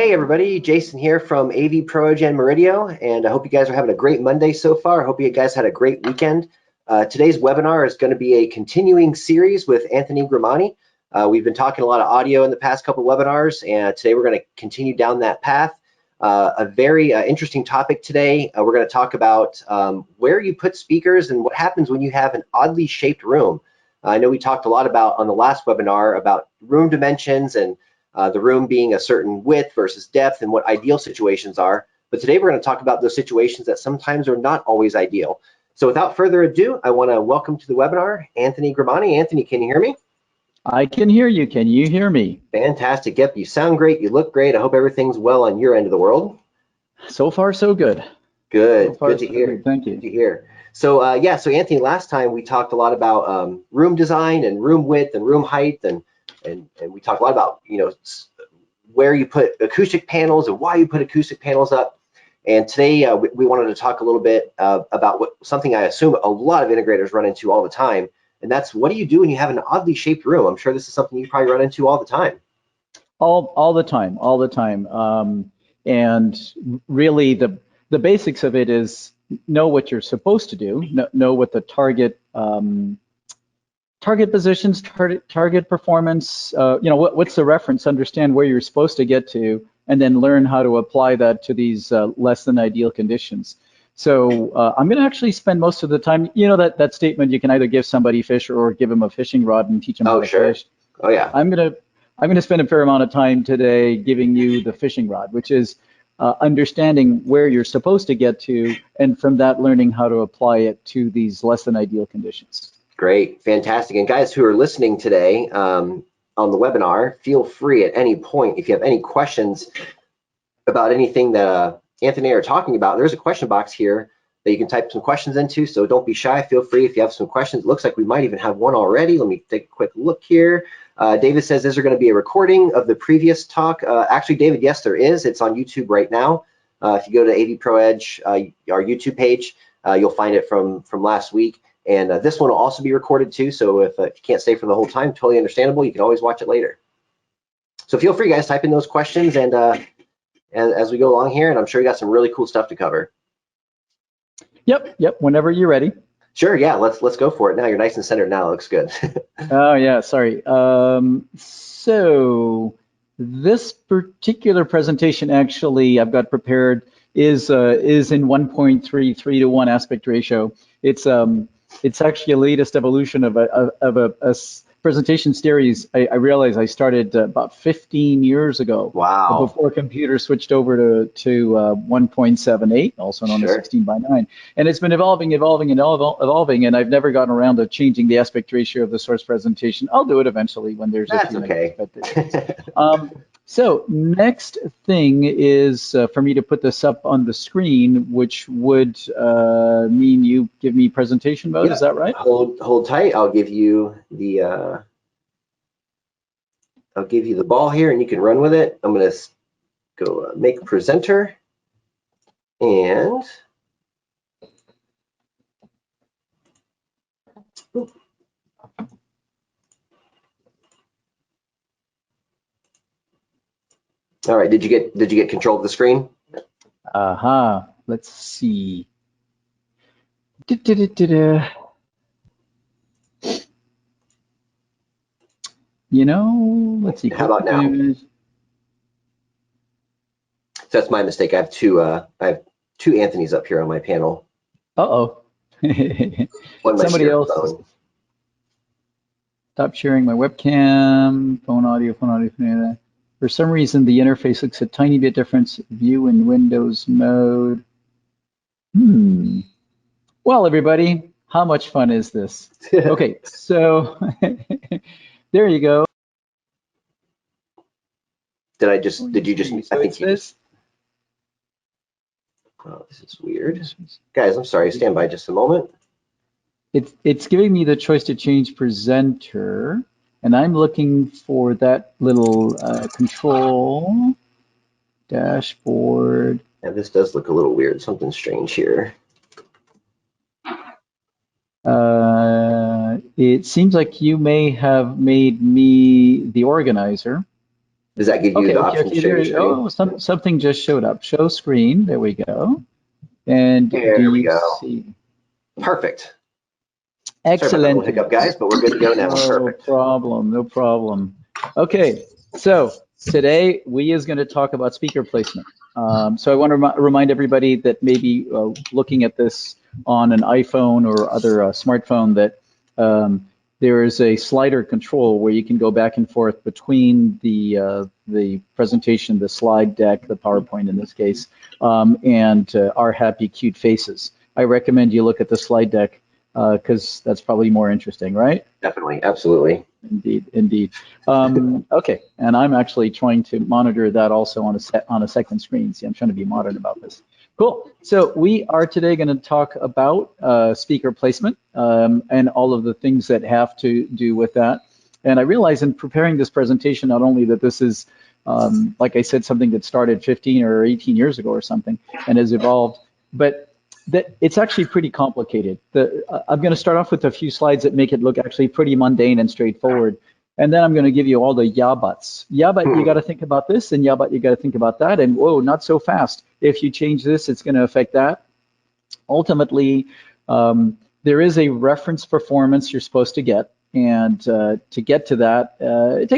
Hey everybody, Jason here from AVPro Edge and Meridio, and I hope you guys are having a great Monday so far. I hope you guys had a great weekend. Today's webinar is going to be a continuing series with Anthony Grimani. We've been talking a lot of audio in the past couple webinars, and today we're going to continue down that path. A very interesting topic today. We're going to talk about where you put speakers and what happens when you have an oddly shaped room. I know we talked a lot about on the last webinar about room dimensions and the room being a certain width versus depth and what ideal situations are. But today we're going to talk about those situations that sometimes are not always ideal. So without further ado, I want to welcome to the webinar Anthony Grimani. Anthony, can you hear me? I can hear you. Can you hear me? Fantastic. Yep, you sound great. You look great. I hope everything's well on your end of the world. So far, so good. Good. So far, good to hear. Good. Thank you. Good to hear. So yeah, so Anthony, last time we talked a lot about room design and room width and room height, and we talked a lot about, you know, where you put acoustic panels and why you put acoustic panels up. And today we wanted to talk a little bit about something I assume a lot of integrators run into all the time, and that's what do you do when you have an oddly shaped room? I'm sure this is something you probably run into all the time. All the time. And really, the basics of it is know what you're supposed to do, know what the target positions, target performance, you know, what's the reference, understand where you're supposed to get to, and then learn how to apply that to these less than ideal conditions. So I'm going to actually spend most of the time, you know, that statement, you can either give somebody fish or give them a fishing rod and teach them how to fish. Oh yeah. I'm going to spend a fair amount of time today giving you the fishing rod, which is understanding where you're supposed to get to, and from that learning how to apply it to these less than ideal conditions. Great, fantastic. And guys who are listening today on the webinar, feel free at any point, if you have any questions about anything that Anthony and I are talking about, there's a question box here that you can type some questions into, so don't be shy. Feel free if you have some questions. It looks like we might even have one already. Let me take a quick look here. David says, is there going to be a recording of the previous talk? Actually, David, yes, there is. It's on YouTube right now. If you go to AVPro Edge, our YouTube page, you'll find it from last week. And this one will also be recorded too, so if you can't stay for the whole time, totally understandable. You can always watch it later. So feel free, guys, type in those questions and as we go along here, and I'm sure you got some really cool stuff to cover. Yep. Whenever you're ready. Sure. Yeah. Let's go for it. Now you're nice and centered. Now it looks good. Oh yeah. Sorry. So this particular presentation, actually, I've got prepared is in 1.33 to 1 aspect ratio. It's actually a latest evolution of a presentation series. I realize I started about 15 years ago. Wow. Before computers switched over to 1.78, also known as 16:9. And it's been evolving, and I've never gotten around to changing the aspect ratio of the source presentation. I'll do it eventually when there's That's okay. So next thing is for me to put this up on the screen, which would mean you give me presentation mode. Yeah. Is that right? Hold tight. I'll give you the ball here, and you can run with it. I'm going to go make presenter, and all right. Did you get control of the screen? Let's see. You know, let's see. How about now? So that's my mistake. I have two Anthonys up here on my panel. Somebody else. Stop sharing my webcam. Phone audio. For some reason, the interface looks a tiny bit different. View in Windows mode. Well, everybody, how much fun is this? Okay, so there you go. Did you just? I think you just. Oh, this is weird. Guys, I'm sorry. Stand by just a moment. It's giving me the choice to change presenter, and I'm looking for that little control dashboard. Yeah, this does look a little weird. Something strange here. It seems like you may have made me the organizer. Does that give you Okay, the okay, option okay. to show There, your screen? oh, something just showed up. Show screen. There we go. And do There we you go. see? Perfect. Sorry about that little Excellent. hiccup, guys, but we're good to go now. No Perfect. problem, no problem. Okay, so today we is going to talk about speaker placement. So I want to remind everybody that maybe looking at this on an iPhone or other smartphone that there is a slider control where you can go back and forth between the presentation, the slide deck, the PowerPoint in this case, and our happy cute faces. I recommend you look at the slide deck because that's probably more interesting, right? Definitely, absolutely. Indeed, indeed. Okay, and I'm actually trying to monitor that also on a second screen. See, I'm trying to be modern about this. Cool. So we are today going to talk about speaker placement and all of the things that have to do with that. And I realize in preparing this presentation, not only that this is, like I said, something that started 15 or 18 years ago or something and has evolved, but that it's actually pretty complicated. I'm going to start off with a few slides that make it look actually pretty mundane and straightforward. And then I'm going to give you all the yeah buts. Yeah, but you got to think about this, and yeah, but you got to think about that. And whoa, not so fast. If you change this, it's going to affect that. Ultimately, there is a reference performance you're supposed to get. And to get to that, it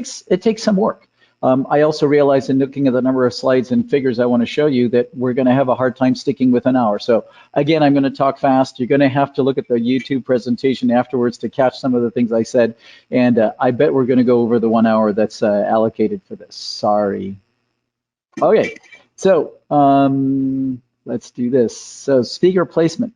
takes some work. I also realized in looking at the number of slides and figures I want to show you that we're going to have a hard time sticking with an hour. So again, I'm going to talk fast. You're going to have to look at the YouTube presentation afterwards to catch some of the things I said. And I bet we're going to go over the 1 hour that's allocated for this. Sorry. Okay, so let's do this. So speaker placement.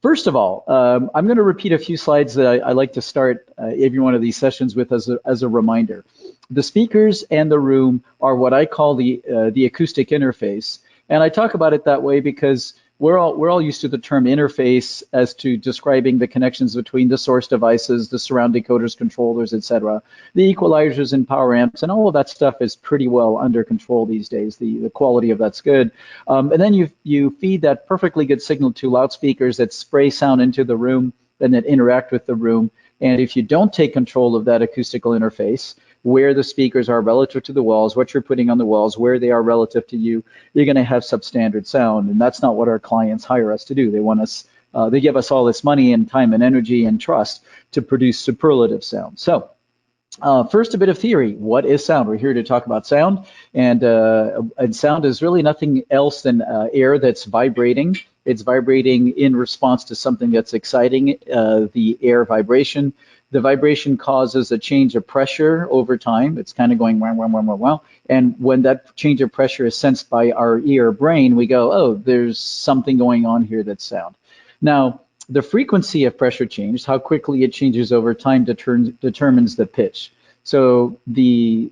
First of all, I'm going to repeat a few slides that I like to start every one of these sessions with as a reminder. The speakers and the room are what I call the acoustic interface, and I talk about it that way because we're all used to the term interface as to describing the connections between the source devices, the surround decoders, controllers, etc., the equalizers and power amps, and all of that stuff is pretty well under control these days. The quality of that's good, and then you feed that perfectly good signal to loudspeakers that spray sound into the room and that interact with the room. And if you don't take control of that acoustical interface, where the speakers are relative to the walls, what you're putting on the walls, where they are relative to you, you're going to have substandard sound. And that's not what our clients hire us to do. They want us, they give us all this money and time and energy and trust to produce superlative sound. So first, a bit of theory. What is sound? We're here to talk about sound. And sound is really nothing else than air that's vibrating. It's vibrating in response to something that's exciting, the air vibration. The vibration causes a change of pressure over time. It's kind of going wow, wow, wow, wow, wow. And when that change of pressure is sensed by our ear brain, we go, oh, there's something going on here that's sound. Now, the frequency of pressure change, how quickly it changes over time, determines the pitch. So you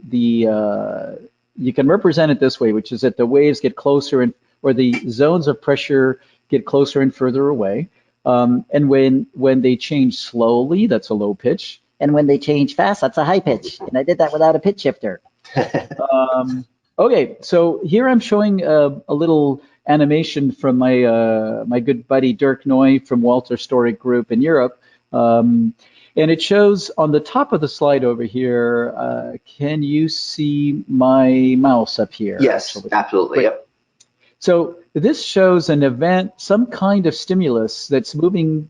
can represent it this way, which is that the waves get closer or the zones of pressure get closer and further away. And when they change slowly, that's a low pitch. And when they change fast, that's a high pitch. And I did that without a pitch shifter. Okay, so here I'm showing a little animation from my good buddy Dirk Noy from Walter Stork Group in Europe. And it shows on the top of the slide over here, can you see my mouse up here? Yes, actually? absolutely, Great. yep. So this shows an event, some kind of stimulus that's moving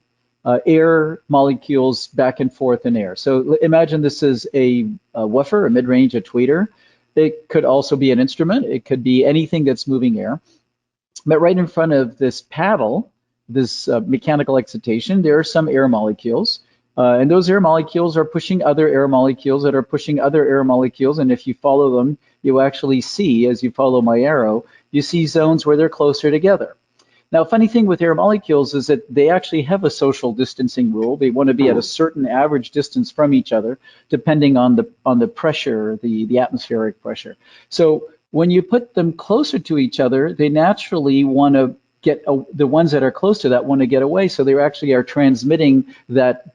air molecules back and forth in air. So imagine this is a woofer, a mid-range, a tweeter. It could also be an instrument. It could be anything that's moving air. But right in front of this paddle, this mechanical excitation, there are some air molecules. And those air molecules are pushing other air molecules that are pushing other air molecules. And if you follow them, you actually see, as you follow my arrow, you see zones where they're closer together. Now, funny thing with air molecules is that they actually have a social distancing rule. They want to be at a certain average distance from each other, depending on the pressure, the atmospheric pressure. So when you put them closer to each other, they naturally want to get, the ones that are close to that want to get away. So they actually are transmitting that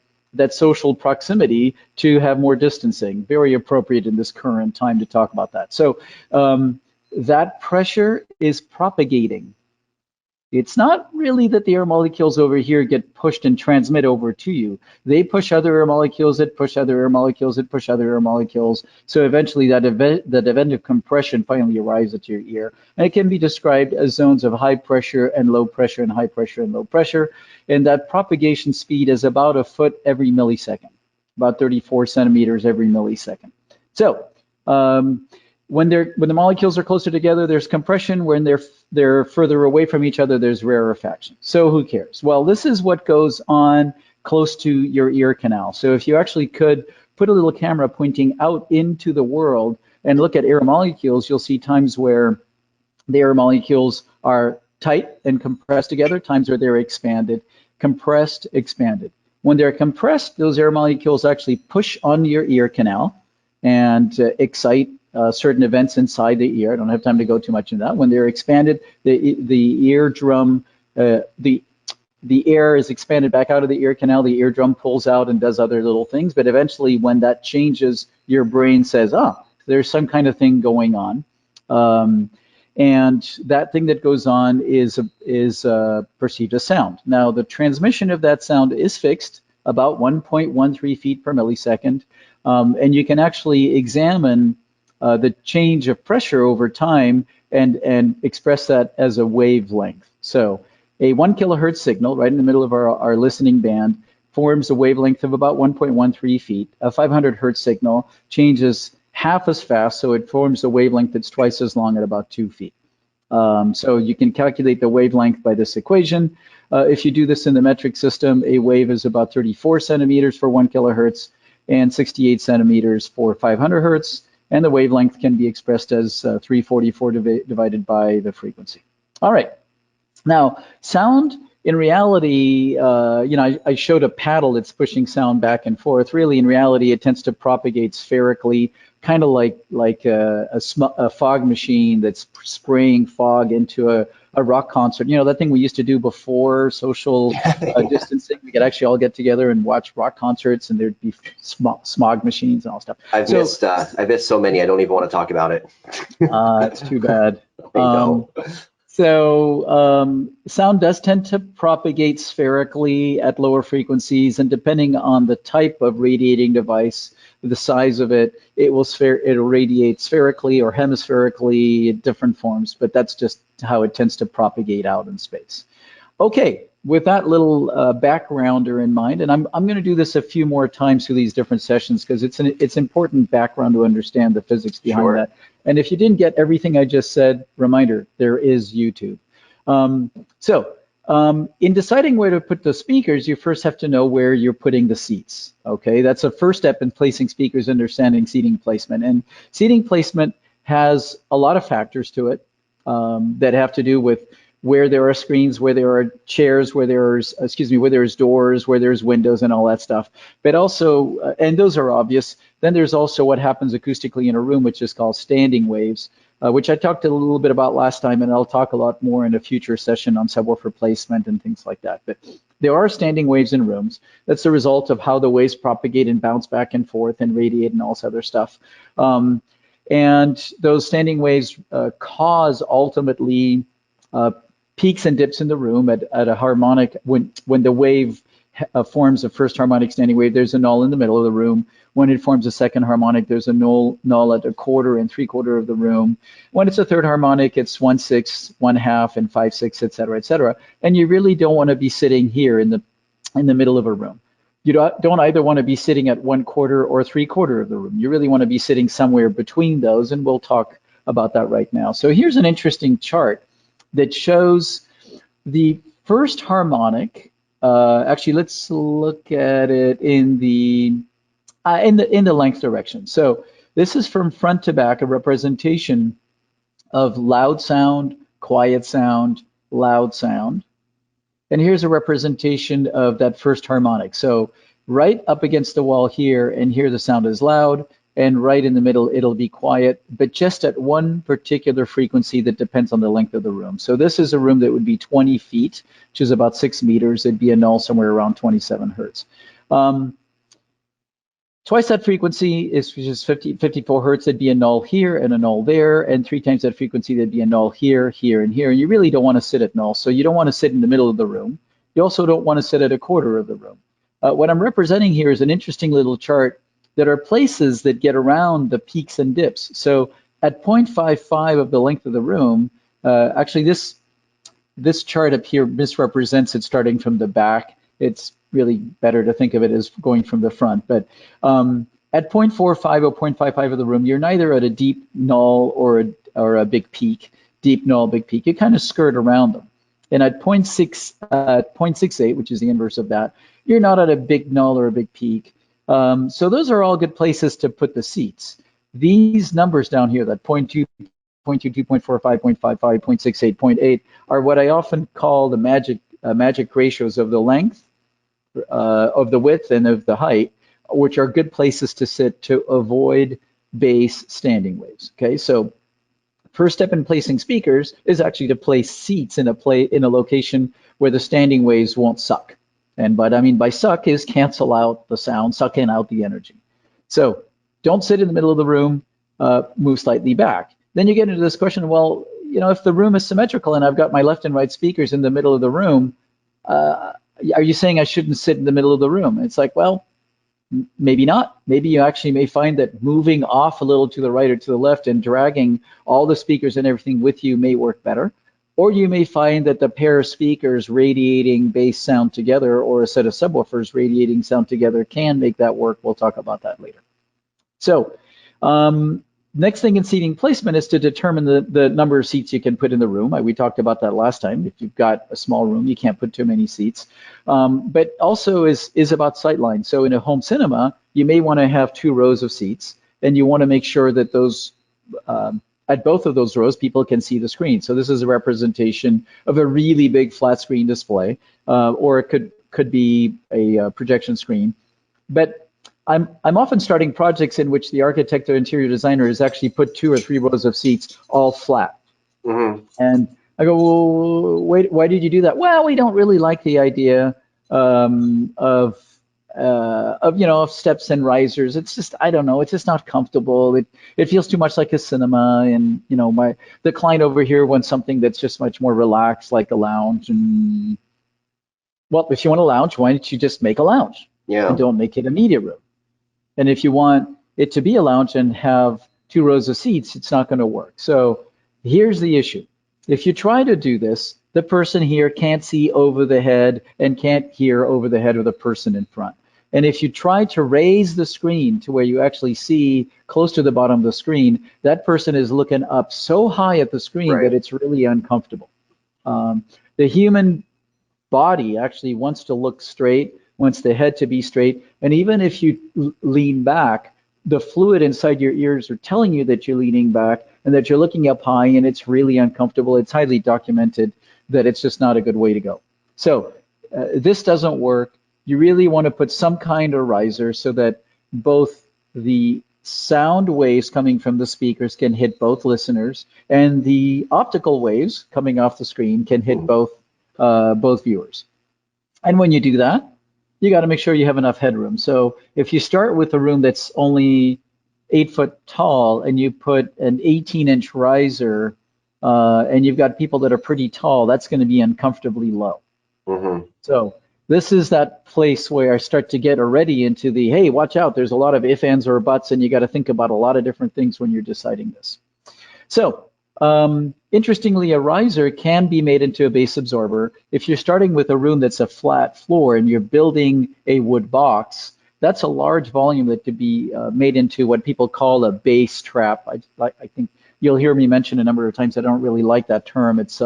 social proximity to have more distancing. Very appropriate in this current time to talk about that. So that pressure is propagating. It's not really that the air molecules over here get pushed and transmit over to you. They push other air molecules, that push other air molecules, that push other air molecules. So eventually that event of compression finally arrives at your ear. And it can be described as zones of high pressure and low pressure and high pressure and low pressure. And that propagation speed is about a foot every millisecond, about 34 centimeters every millisecond. So when the molecules are closer together, there's compression. When they're further away from each other, there's rarefaction. So who cares? Well, this is what goes on close to your ear canal. So if you actually could put a little camera pointing out into the world and look at air molecules, you'll see times where the air molecules are tight and compressed together, times where they're expanded, compressed, expanded. When they're compressed, those air molecules actually push on your ear canal and excite certain events inside the ear. I don't have time to go too much into that. When they're expanded, the eardrum, the air is expanded back out of the ear canal. The eardrum pulls out and does other little things. But eventually, when that changes, your brain says, "Ah, there's some kind of thing going on," and that thing that goes on is perceived as sound. Now, the transmission of that sound is fixed, about 1.13 feet per millisecond, and you can actually examine the change of pressure over time and express that as a wavelength. So a 1 kilohertz signal right in the middle of our listening band forms a wavelength of about 1.13 feet. A 500 hertz signal changes half as fast, so it forms a wavelength that's twice as long at about 2 feet. So you can calculate the wavelength by this equation. If you do this in the metric system, a wave is about 34 centimeters for 1 kilohertz and 68 centimeters for 500 hertz. And the wavelength can be expressed as 344 divided by the frequency. All right. Now, sound, in reality, I showed a paddle that's pushing sound back and forth. Really, in reality, it tends to propagate spherically, kind of like a fog machine that's spraying fog into a rock concert. You know, that thing we used to do before social distancing. We could actually all get together and watch rock concerts, and there'd be smog machines and all stuff. I've missed so many. I don't even want to talk about it. It's too bad. I know. So sound does tend to propagate spherically at lower frequencies, and depending on the type of radiating device, the size of it, it'll radiate spherically or hemispherically in different forms, but that's just how it tends to propagate out in space. Okay, with that little backgrounder in mind, and I'm going to do this a few more times through these different sessions because it's important background to understand the physics behind that. And if you didn't get everything I just said, reminder, there is YouTube. In deciding where to put the speakers, you first have to know where you're putting the seats. Okay, that's a first step in placing speakers, understanding seating placement. And seating placement has a lot of factors to it that have to do with where there are screens, where there are chairs, where there's doors, where there's windows and all that stuff. But also, and those are obvious, then there's also what happens acoustically in a room, which is called standing waves, which I talked a little bit about last time, and I'll talk a lot more in a future session on subwoofer placement and things like that. But there are standing waves in rooms. That's the result of how the waves propagate and bounce back and forth and radiate and all this other stuff. And those standing waves cause ultimately peaks and dips in the room at a harmonic. When the wave forms a first harmonic standing wave, there's a null in the middle of the room. When it forms a second harmonic, there's a null at a quarter and 3/4 of the room. When it's a third harmonic, it's 1/6, 1/2, and 5/6, et cetera, et cetera. And you really don't want to be sitting here in the middle of a room. You don't either want to be sitting at 1/4 or 3/4 of the room. You really want to be sitting somewhere between those, and we'll talk about that right now. So here's an interesting chart that shows the first harmonic. Actually, let's look at it in the length direction. So this is from front to back, a representation of loud sound, quiet sound, loud sound. And here's a representation of that first harmonic. So right up against the wall here, and here the sound is loud, and right in the middle it'll be quiet, but just at one particular frequency that depends on the length of the room. So this is a room that would be 20 feet, which is about 6 meters. It'd be a null somewhere around 27 hertz. Twice that frequency is just 54 hertz, there'd be a null here and a null there, and 3 times that frequency, there'd be a null here, here, and here. And you really don't want to sit at null, so you don't want to sit in the middle of the room. You also don't want to sit at a quarter of the room. What I'm representing here is an interesting little chart that are places that get around the peaks and dips. So at 0.55 of the length of the room, actually this chart up here misrepresents it starting from the back. It's really better to think of it as going from the front. But at 0.45 or 0.55 of the room, you're neither at a deep null or a big peak, deep null, big peak. You kind of skirt around them. And at 0.68, which is the inverse of that, you're not at a big null or a big peak. So those are all good places to put the seats. These numbers down here, that 0.2, 0.22, 0.45, 0.55, 0.68, 0.8, are what I often call the magic ratios of the length, of the width, and of the height, which are good places to sit to avoid bass standing waves. Okay, so first step in placing speakers is actually to place seats in a location where the standing waves won't suck. And what I mean by suck is cancel out the sound, suck in out the energy. So don't sit in the middle of the room, move slightly back. Then you get into this question, well, you know, if the room is symmetrical and I've got my left and right speakers in the middle of the room, are you saying I shouldn't sit in the middle of the room? It's like, well, maybe not. Maybe you actually may find that moving off a little to the right or to the left and dragging all the speakers and everything with you may work better. Or you may find that the pair of speakers radiating bass sound together or a set of subwoofers radiating sound together can make that work. We'll talk about that later. So next thing in seating placement is to determine the number of seats you can put in the room. We talked about that last time. If you've got a small room, you can't put too many seats. But also is about sightline. So in a home cinema, you may want to have 2 rows of seats, and you want to make sure that those at both of those rows, people can see the screen. So this is a representation of a really big flat screen display, or it could be a projection screen. But I'm often starting projects in which the architect or interior designer has actually put 2 or 3 rows of seats all flat. Mm-hmm. And I go, well, wait, why did you do that? Well, we don't really like the idea of steps and risers. It's just, I don't know, it's just not comfortable. It feels too much like a cinema, and you know, the client over here wants something that's just much more relaxed, like a lounge. And well, if you want a lounge, why don't you just make a lounge? Yeah. And don't make it a media room. And if you want it to be a lounge and have 2 rows of seats, it's not going to work. So here's the issue. If you try to do this, the person here can't see over the head and can't hear over the head of the person in front. And if you try to raise the screen to where you actually see close to the bottom of the screen, that person is looking up so high at the screen that it's really uncomfortable. The human body actually wants to look straight, wants the head to be straight. And even if you lean back, the fluid inside your ears are telling you that you're leaning back and that you're looking up high, and it's really uncomfortable. It's highly documented that it's just not a good way to go. So this doesn't work. You really want to put some kind of riser so that both the sound waves coming from the speakers can hit both listeners, and the optical waves coming off the screen can hit both viewers. And when you do that, you got to make sure you have enough headroom. So if you start with a room that's only 8 foot tall and you put an 18-inch riser and you've got people that are pretty tall, that's going to be uncomfortably low. Mm-hmm. So this is that place where I start to get already into the, hey, watch out, there's a lot of ifs, ands, or buts, and you got to think about a lot of different things when you're deciding this. So interestingly, a riser can be made into a bass absorber. If you're starting with a room that's a flat floor and you're building a wood box, that's a large volume that could be made into what people call a bass trap. I think you'll hear me mention a number of times. I don't really like that term. It's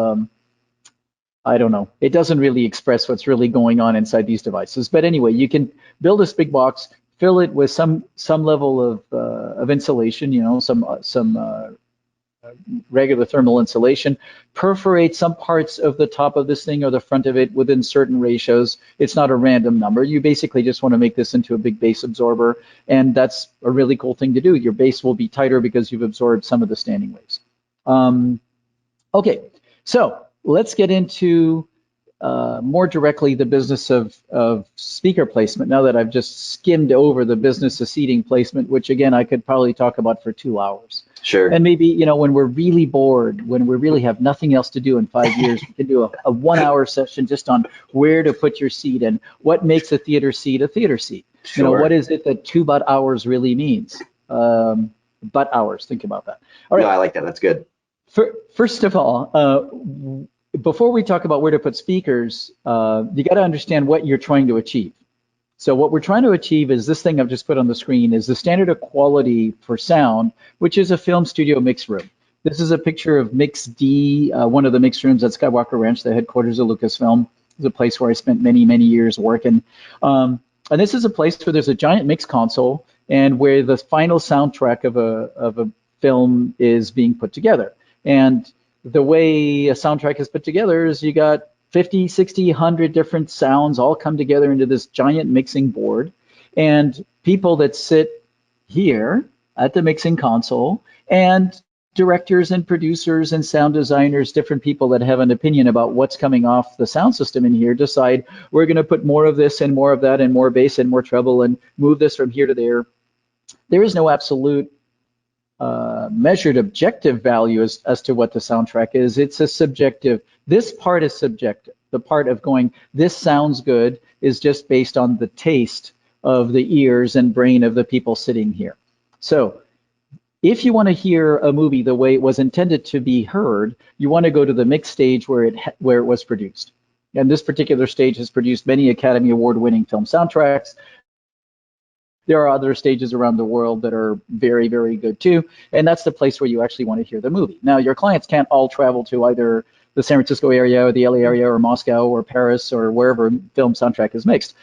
I don't know. It doesn't really express what's really going on inside these devices. But anyway, you can build this big box, fill it with some level of insulation, you know, some regular thermal insulation, perforate some parts of the top of this thing or the front of it within certain ratios. It's not a random number. You basically just want to make this into a big bass absorber, and that's a really cool thing to do. Your bass will be tighter because you've absorbed some of the standing waves. Okay, so let's get into more directly the business of speaker placement, now that I've just skimmed over the business of seating placement, which again, I could probably talk about for 2 hours. Sure. And maybe, you know, when we're really bored, when we really have nothing else to do in 5 years, we can do a 1 hour session just on where to put your seat and what makes a theater seat a theater seat. Sure. You know, what is it that 2 butt hours really means? Butt hours, think about that. All right. No, I like that. That's good. First of all, before we talk about where to put speakers, you got to understand what you're trying to achieve. So what we're trying to achieve is this thing I've just put on the screen is the standard of quality for sound, which is a film studio mix room. This is a picture of Mix D, one of the mix rooms at Skywalker Ranch, the headquarters of Lucasfilm. It's a place where I spent many, many years working. And this is a place where there's a giant mix console and where the final soundtrack of a film is being put together. And the way a soundtrack is put together is you got 50, 60, 100 different sounds all come together into this giant mixing board. And people that sit here at the mixing console and directors and producers and sound designers, different people that have an opinion about what's coming off the sound system in here, decide we're going to put more of this and more of that and more bass and more treble and move this from here to there. There is no absolute measured objective value as to what the soundtrack is. It's a subjective. This part is subjective. The part of going, this sounds good, is just based on the taste of the ears and brain of the people sitting here. So if you want to hear a movie the way it was intended to be heard, you want to go to the mix stage where it was produced. And this particular stage has produced many Academy Award-winning film soundtracks. There are other stages around the world that are very, very good too, and that's the place where you actually want to hear the movie. Now, your clients can't all travel to either the San Francisco area or the LA area or Moscow or Paris or wherever film soundtrack is mixed.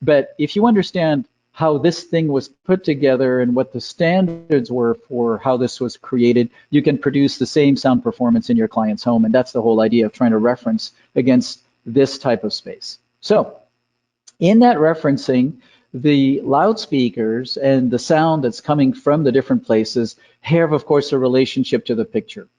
But if you understand how this thing was put together and what the standards were for how this was created, you can produce the same sound performance in your client's home, and that's the whole idea of trying to reference against this type of space. So in that referencing, the loudspeakers and the sound that's coming from the different places have, of course, a relationship to the picture.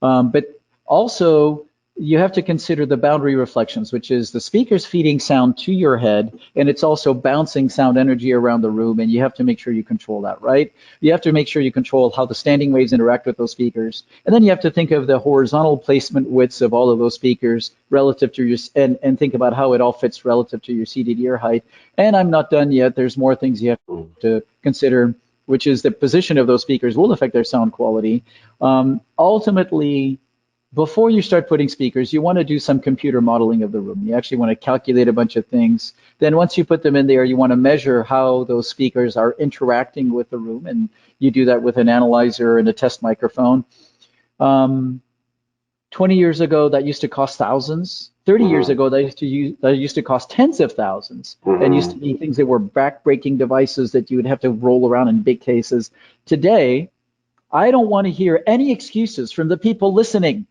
But also, you have to consider the boundary reflections, which is the speakers feeding sound to your head, and it's also bouncing sound energy around the room, and you have to make sure you control that, right? You have to make sure you control how the standing waves interact with those speakers, and then you have to think of the horizontal placement widths of all of those speakers relative to your, and think about how it all fits relative to your seated ear height. And I'm not done yet. There's more things you have to consider, which is the position of those speakers will affect their sound quality. Ultimately, before you start putting speakers, you want to do some computer modeling of the room. You actually want to calculate a bunch of things. Then once you put them in there, you want to measure how those speakers are interacting with the room, and you do that with an analyzer and a test microphone. 20 years ago, that used to cost thousands. 30 years ago, that used to cost tens of thousands, and used to be things that were back-breaking devices that you would have to roll around in big cases. Today, I don't want to hear any excuses from the people listening.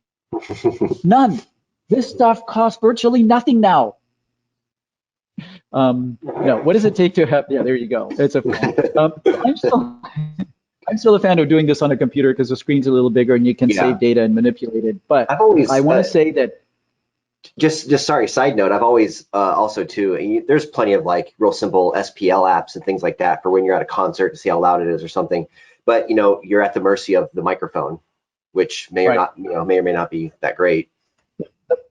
None. This stuff costs virtually nothing now. No, what does it take to have? Yeah, there you go. It's a. I'm still a fan of doing this on a computer because the screen's a little bigger and you can save data and manipulate it. But I want to say that. Just sorry. Side note. I've always also too. There's plenty of like real simple SPL apps and things like that for when you're at a concert to see how loud it is or something. But you know, you're at the mercy of the microphone, which may or not, may or may not be that great.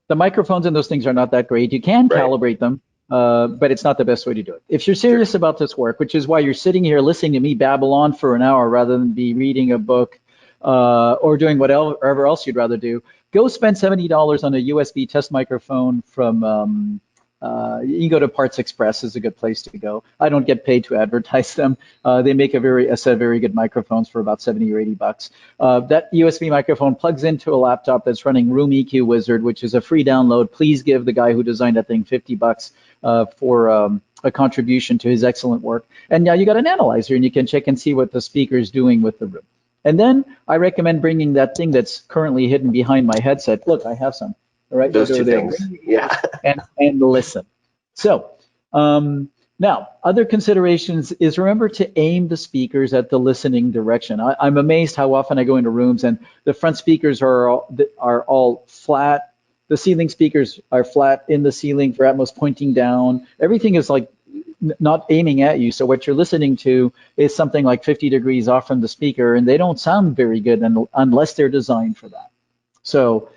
The microphones and those things are not that great. You can calibrate them, but it's not the best way to do it. If you're serious about this work, which is why you're sitting here listening to me babble on for an hour rather than be reading a book or doing whatever else you'd rather do, go spend $70 on a USB test microphone from. You can go to Parts Express is a good place to go. I don't get paid to advertise them. They make a set of very good microphones for about 70 or 80 bucks. That USB microphone plugs into a laptop that's running Room EQ Wizard, which is a free download. Please give the guy who designed that thing 50 bucks for a contribution to his excellent work. And now you got an analyzer, and you can check and see what the speaker is doing with the room. And then I recommend bringing that thing that's currently hidden behind my headset. Look, I have some. All right, those two things, and listen. So now, other considerations is remember to aim the speakers at the listening direction. I'm amazed how often I go into rooms and the front speakers are all flat. The ceiling speakers are flat in the ceiling for Atmos pointing down. Everything is like not aiming at you. So what you're listening to is something like 50 degrees off from the speaker, and they don't sound very good unless they're designed for that. So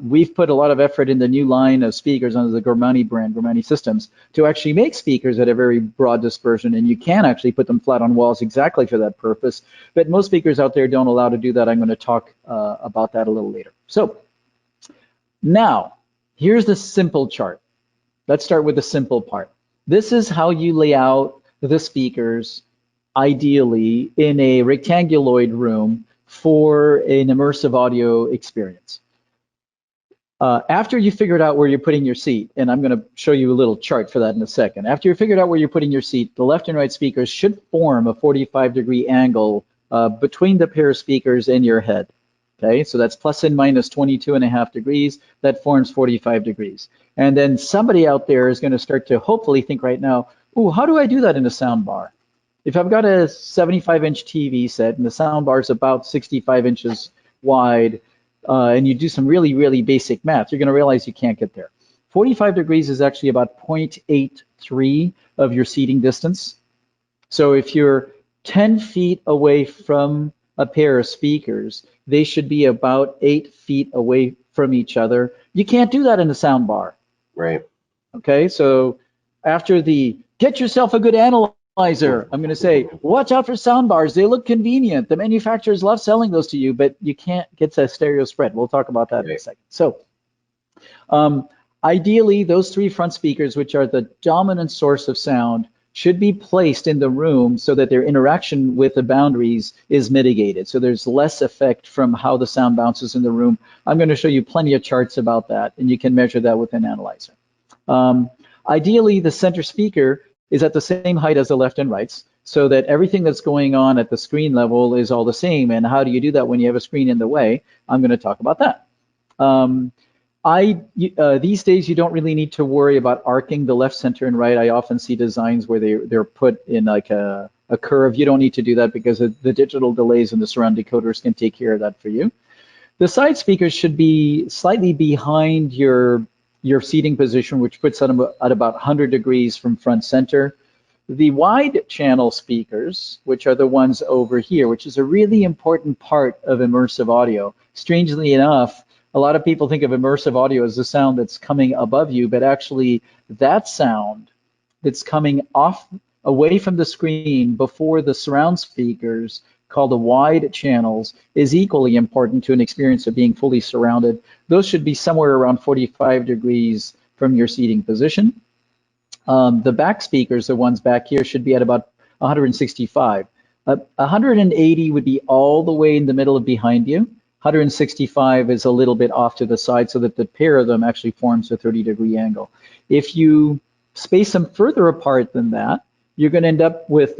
we've put a lot of effort in the new line of speakers under the Grimani brand, Grimani Systems, to actually make speakers at a very broad dispersion, and you can actually put them flat on walls exactly for that purpose. But most speakers out there don't allow to do that. I'm going to talk about that a little later. So now, here's the simple chart. Let's start with the simple part. This is how you lay out the speakers, ideally, in a rectanguloid room for an immersive audio experience. After you figured out where you're putting your seat, and I'm going to show you a little chart for that in a second. After you figured out where you're putting your seat, the left and right speakers should form a 45-degree angle between the pair of speakers and your head. Okay, so that's plus and minus 22.5 degrees. That forms 45 degrees. And then somebody out there is going to start to hopefully think right now, ooh, how do I do that in a sound bar? If I've got a 75-inch TV set and the sound bar is about 65 inches wide, and you do some really, really basic math, you're going to realize you can't get there. 45 degrees is actually about 0.83 of your seating distance. So if you're 10 feet away from a pair of speakers, they should be about 8 feet away from each other. You can't do that in a sound bar. Right. Okay, so after the get yourself a good analyzer, I'm going to say, watch out for sound bars. They look convenient. The manufacturers love selling those to you, but you can't get a stereo spread. We'll talk about that in a second. So ideally, those three front speakers, which are the dominant source of sound, should be placed in the room so that their interaction with the boundaries is mitigated. So there's less effect from how the sound bounces in the room. I'm going to show you plenty of charts about that, and you can measure that with an analyzer. Ideally, the center speaker is at the same height as the left and rights, so that everything that's going on at the screen level is all the same. And how do you do that when you have a screen in the way? I'm going to talk about that. These days, you don't really need to worry about arcing the left, center, and right. I often see designs where they're put in like a curve. You don't need to do that because the digital delays and the surround decoders can take care of that for you. The side speakers should be slightly behind your seating position, which puts them at about 100 degrees from front center. The wide channel speakers, which are the ones over here, which is a really important part of immersive audio. Strangely enough, a lot of people think of immersive audio as the sound that's coming above you, but actually that sound that's coming away from the screen before the surround speakers, called the wide channels, is equally important to an experience of being fully surrounded. Those should be somewhere around 45 degrees from your seating position. The back speakers, the ones back here, should be at about 165. 180 would be all the way in the middle of behind you. 165 is a little bit off to the side so that the pair of them actually forms a 30-degree angle. If you space them further apart than that, you're going to end up with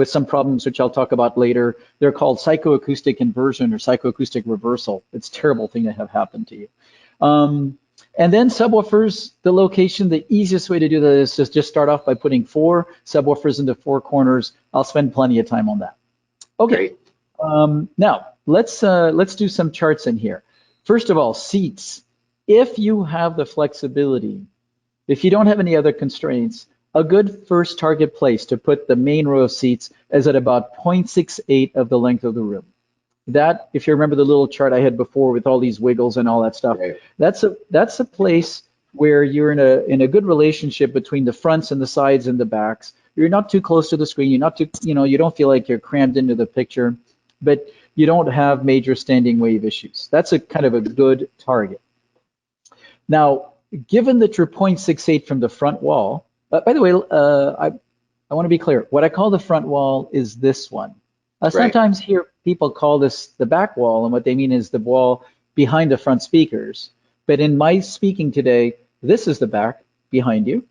some problems, which I'll talk about later. They're called psychoacoustic inversion or psychoacoustic reversal. It's a terrible thing to have happen to you. And then subwoofers, the location, the easiest way to do that is just start off by putting 4 subwoofers into 4 corners. I'll spend plenty of time on that. Okay, now let's do some charts in here. First of all, seats. If you have the flexibility, if you don't have any other constraints, a good first target place to put the main row of seats is at about 0.68 of the length of the room. That, if you remember the little chart I had before with all these wiggles and all that stuff, that's a place where you're in a good relationship between the fronts and the sides and the backs. You're not too close to the screen. You're not too, you don't feel like you're crammed into the picture, but you don't have major standing wave issues. That's a kind of a good target. Now, given that you're 0.68 from the front wall, by the way, I want to be clear. What I call the front wall is this one. Sometimes hear people call this the back wall, and what they mean is the wall behind the front speakers. But in my speaking today, this is the back behind you,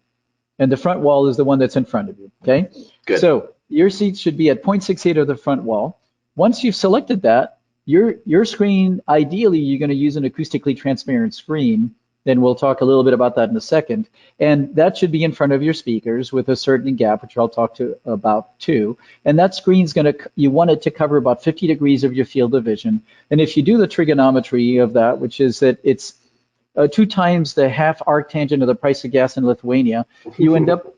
and the front wall is the one that's in front of you, okay? Good. So your seats should be at 0.68 of the front wall. Once you've selected that, your screen, ideally, you're going to use an acoustically transparent screen. Then we'll talk a little bit about that in a second. And that should be in front of your speakers with a certain gap, which I'll talk about too. And that screen's you want it to cover about 50 degrees of your field of vision. And if you do the trigonometry of that, which is that it's 2 times the half arctangent of the price of gas in Lithuania, you end up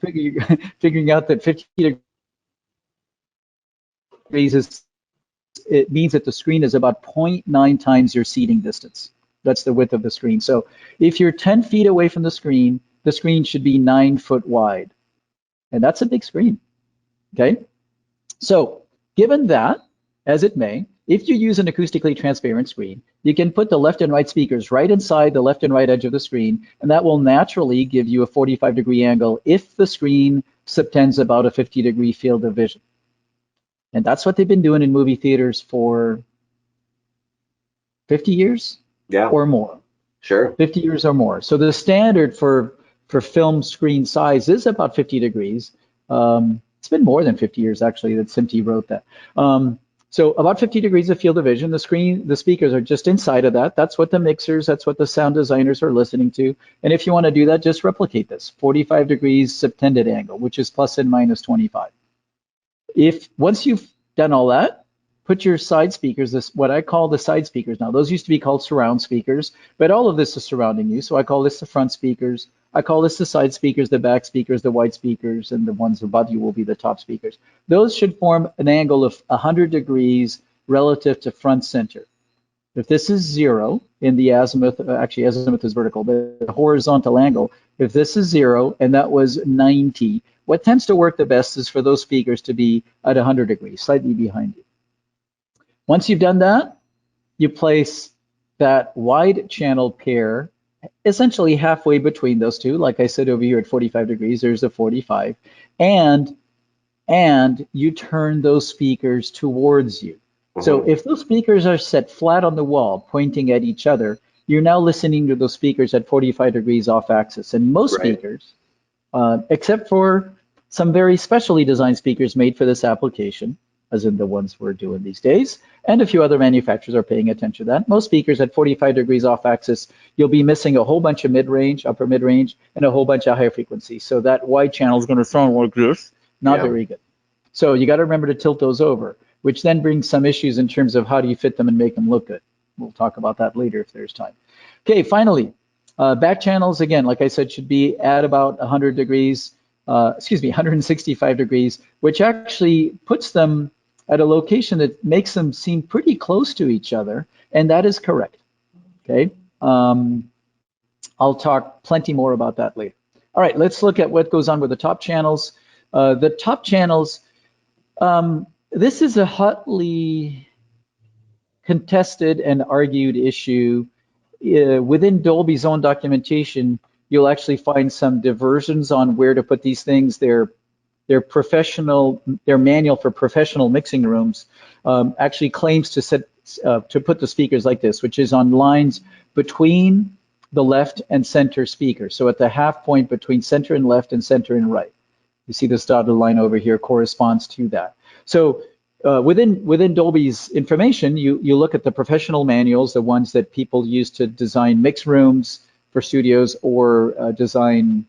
figuring out that 50 degrees it means that the screen is about 0.9 times your seating distance. That's the width of the screen. So if you're 10 feet away from the screen should be 9 foot wide. And that's a big screen, okay? So given that, as it may, if you use an acoustically transparent screen, you can put the left and right speakers right inside the left and right edge of the screen, and that will naturally give you a 45-degree angle if the screen subtends about a 50-degree field of vision. And that's what they've been doing in movie theaters for 50 years or more. Sure. 50 years or more. So the standard for film screen size is about 50 degrees. It's been more than 50 years, actually, that SMPTE wrote that. So about 50 degrees of field of vision. The speakers are just inside of that. That's what the mixers, that's what the sound designers are listening to. And if you want to do that, just replicate this. 45 degrees subtended angle, which is plus and minus 25. Once you've done all that, put your side speakers, what I call the side speakers now. Those used to be called surround speakers, but all of this is surrounding you. So I call this the front speakers. I call this the side speakers, the back speakers, the wide speakers, and the ones above you will be the top speakers. Those should form an angle of 100 degrees relative to front center. If this is 0 in the azimuth, actually azimuth is vertical, but the horizontal angle, if this is 0 and that was 90, what tends to work the best is for those speakers to be at 100 degrees, slightly behind you. Once you've done that, you place that wide channel pair essentially halfway between those two. Like I said, over here at 45 degrees, there's a 45. And you turn those speakers towards you. So if those speakers are set flat on the wall, pointing at each other, you're now listening to those speakers at 45 degrees off axis. And most speakers, except for some very specially designed speakers made for this application, as in the ones we're doing these days, and a few other manufacturers are paying attention to that. Most speakers at 45 degrees off axis, you'll be missing a whole bunch of mid-range, upper mid-range, and a whole bunch of higher frequency. So that wide channel is going to sound like this, not very good. So you got to remember to tilt those over, which then brings some issues in terms of how do you fit them and make them look good. We'll talk about that later if there's time. Okay, finally, back channels, again, like I said, should be at about 100 degrees, 165 degrees, which actually puts them at a location that makes them seem pretty close to each other, and that is correct, okay? I'll talk plenty more about that later. All right, let's look at what goes on with the top channels. The top channels, this is a hotly contested and argued issue. Within Dolby's own documentation, you'll actually find some diversions on where to put these things. Their manual for professional mixing rooms actually claims to put the speakers like this, which is on lines between the left and center speaker. So at the half point between center and left and center and right. You see this dotted line over here corresponds to that. So within Dolby's information, you look at the professional manuals, the ones that people use to design mix rooms for studios or design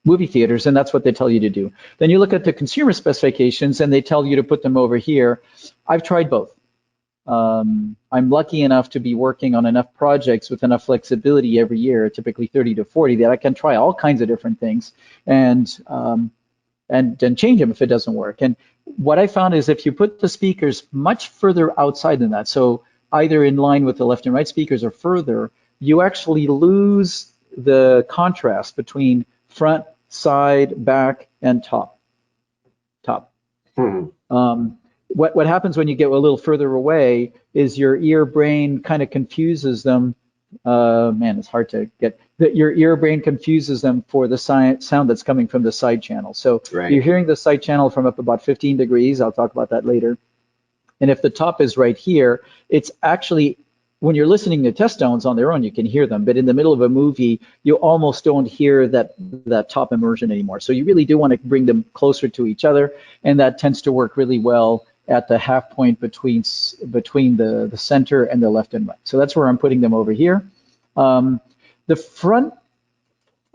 movie theaters, and that's what they tell you to do. Then you look at the consumer specifications and they tell you to put them over here. I've tried both. I'm lucky enough to be working on enough projects with enough flexibility every year, typically 30 to 40, that I can try all kinds of different things and change them if it doesn't work. And what I found is if you put the speakers much further outside than that, so either in line with the left and right speakers or further, you actually lose the contrast between front, side, back, and top. What happens when you get a little further away is your ear-brain kind of confuses them. Man, it's hard to get. Your ear-brain confuses them for the sound that's coming from the side channel. So you're hearing the side channel from up about 15 degrees. I'll talk about that later. And if the top is right here, it's actually, when you're listening to test tones on their own, you can hear them. But in the middle of a movie, you almost don't hear that top immersion anymore. So you really do want to bring them closer to each other. And that tends to work really well at the half point between the center and the left and right. So that's where I'm putting them over here. The front,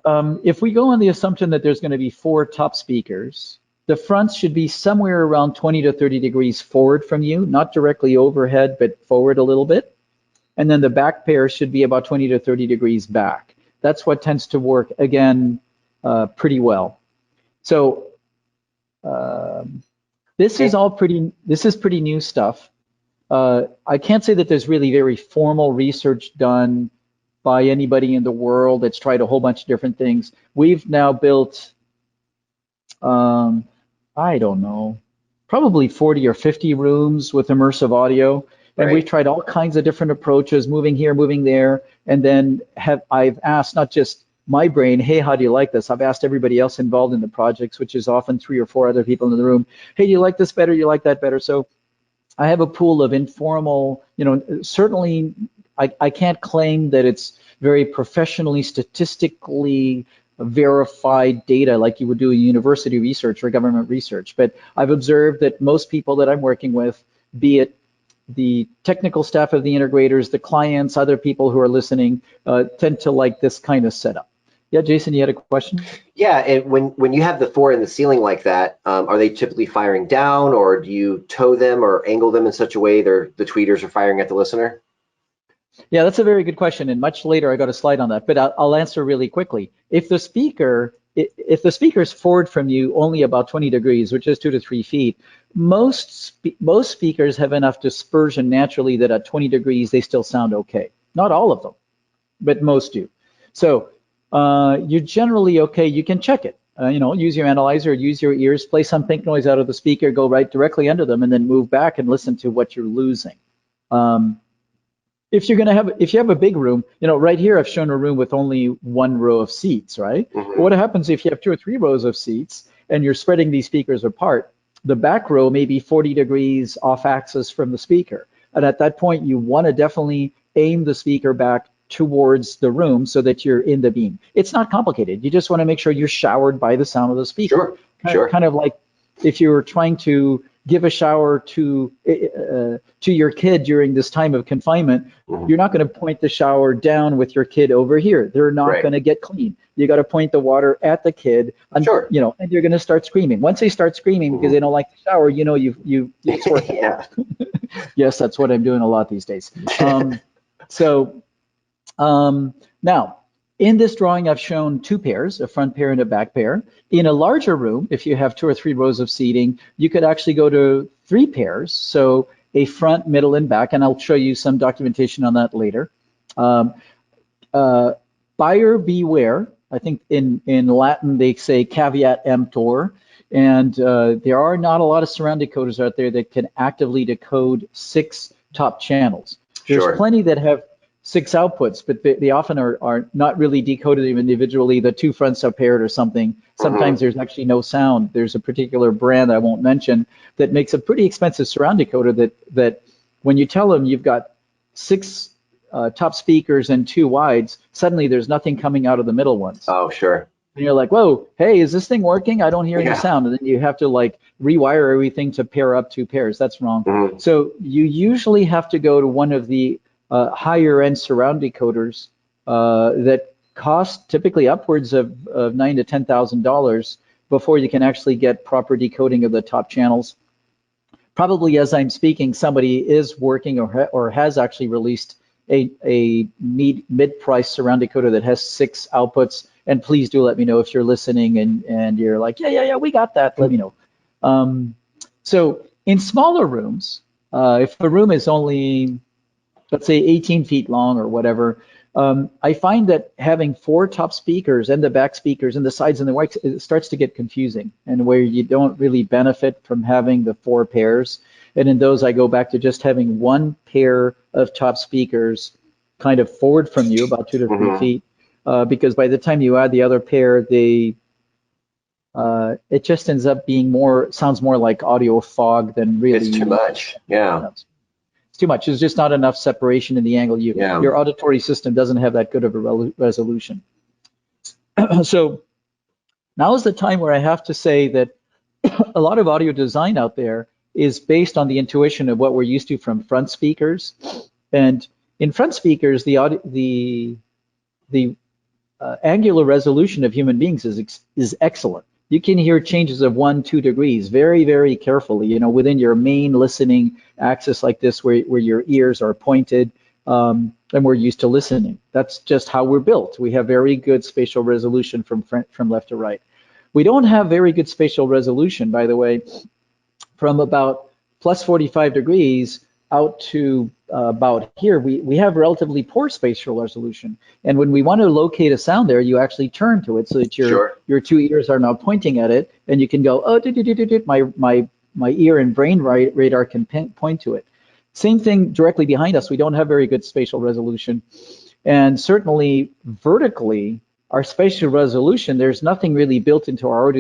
if we go on the assumption that there's going to be 4 top speakers, the fronts should be somewhere around 20 to 30 degrees forward from you, not directly overhead, but forward a little bit. and then the back pair should be about 20 to 30 degrees back. That's what tends to work, again, pretty well. So this is pretty new stuff. I can't say that there's really very formal research done by anybody in the world that's tried a whole bunch of different things. We've now built, I don't know, probably 40 or 50 rooms with immersive audio. And Right. we've tried all kinds of different approaches, moving here, moving there. And then I've asked not just my brain, hey, how do you like this? I've asked everybody else involved in the projects, which is often 3 or 4 other people in the room. Hey, do you like this better? Do you like that better? So I have a pool of informal, certainly I can't claim that it's very professionally, statistically verified data like you would do in university research or government research. But I've observed that most people that I'm working with, be it the technical staff of the integrators, the clients, other people who are listening, tend to like this kind of setup. Yeah, Jason, you had a question? Yeah, and when you have the 4 in the ceiling like that, are they typically firing down, or do you toe them or angle them in such a way the tweeters are firing at the listener? Yeah, that's a very good question, and much later I got a slide on that, but I'll answer really quickly. If the speaker is forward from you only about 20 degrees, which is 2 to 3 feet, most speakers have enough dispersion naturally that at 20 degrees they still sound okay. Not all of them, but most do. So you're generally okay. You can check it. Use your analyzer, use your ears, play some pink noise out of the speaker, go right directly under them, and then move back and listen to what you're losing. If you have a big room, right here I've shown a room with only 1 row of seats, right? Mm-hmm. But what happens if you have 2 or 3 rows of seats and you're spreading these speakers apart? The back row may be 40 degrees off axis from the speaker. And at that point, you want to definitely aim the speaker back towards the room so that you're in the beam. It's not complicated. You just want to make sure you're showered by the sound of the speaker. Sure. Kind of like if you were trying to give a shower to your kid during this time of confinement, mm-hmm. You're not going to point the shower down with your kid over here. They're not Right. going to get clean. You got to point the water at the kid, and Sure. And you're going to start screaming. Once they start screaming because they don't like the shower, it's working. Yeah. Yes, that's what I'm doing a lot these days. Now, in this drawing, I've shown 2 pairs, a front pair and a back pair. In a larger room, if you have 2 or 3 rows of seating, you could actually go to 3 pairs. So a front, middle, and back, and I'll show you some documentation on that later. Buyer beware. I think in Latin they say caveat emptor, and there are not a lot of surround decoders out there that can actively decode 6 top channels. There's Sure. plenty that have 6 outputs, but they often are not really decoded individually. The 2 fronts are paired or something. Sometimes there's actually no sound. There's a particular brand I won't mention that makes a pretty expensive surround decoder that when you tell them you've got 6 top speakers and 2 wides, suddenly there's nothing coming out of the middle ones. Oh, sure. And you're like, whoa, hey, is this thing working? I don't hear any Yeah. sound. And then you have to rewire everything to pair up 2 pairs. That's wrong. Mm-hmm. So you usually have to go to one of the higher end surround decoders that cost typically upwards of $9,000 to $10,000 before you can actually get proper decoding of the top channels. Probably as I'm speaking, somebody is working or has actually released a mid-price surround decoder that has 6 outputs. And please do let me know if you're listening and you're like, yeah, we got that. Let me know. So in smaller rooms, if the room is only, let's say 18 feet long or whatever, I find that having 4 top speakers and the back speakers and the sides and the whites, it starts to get confusing, and where you don't really benefit from having the 4 pairs. And in those, I go back to just having 1 pair of top speakers kind of forward from you, about 2 to 3 feet, because by the time you add the other pair, it just ends up being sounds more like audio fog than really. It's too much. Yeah. Too much. There's just not enough separation in the angle. Your auditory system doesn't have that good of a resolution. So now is the time where I have to say that a lot of audio design out there is based on the intuition of what we're used to from front speakers. And in front speakers, the angular resolution of human beings is excellent. You can hear changes of 1, 2 degrees very, very carefully, within your main listening axis like this, where your ears are pointed. and we're used to listening. That's just how we're built. We have very good spatial resolution from left to right. We don't have very good spatial resolution, by the way, from about plus 45 degrees out to about here. We have relatively poor spatial resolution. And when we want to locate a sound there, you actually turn to it so that your two ears are now pointing at it, and you can go, oh, my ear and brain radar can point to it. Same thing directly behind us. We don't have very good spatial resolution. And certainly vertically, our spatial resolution, there's nothing really built into our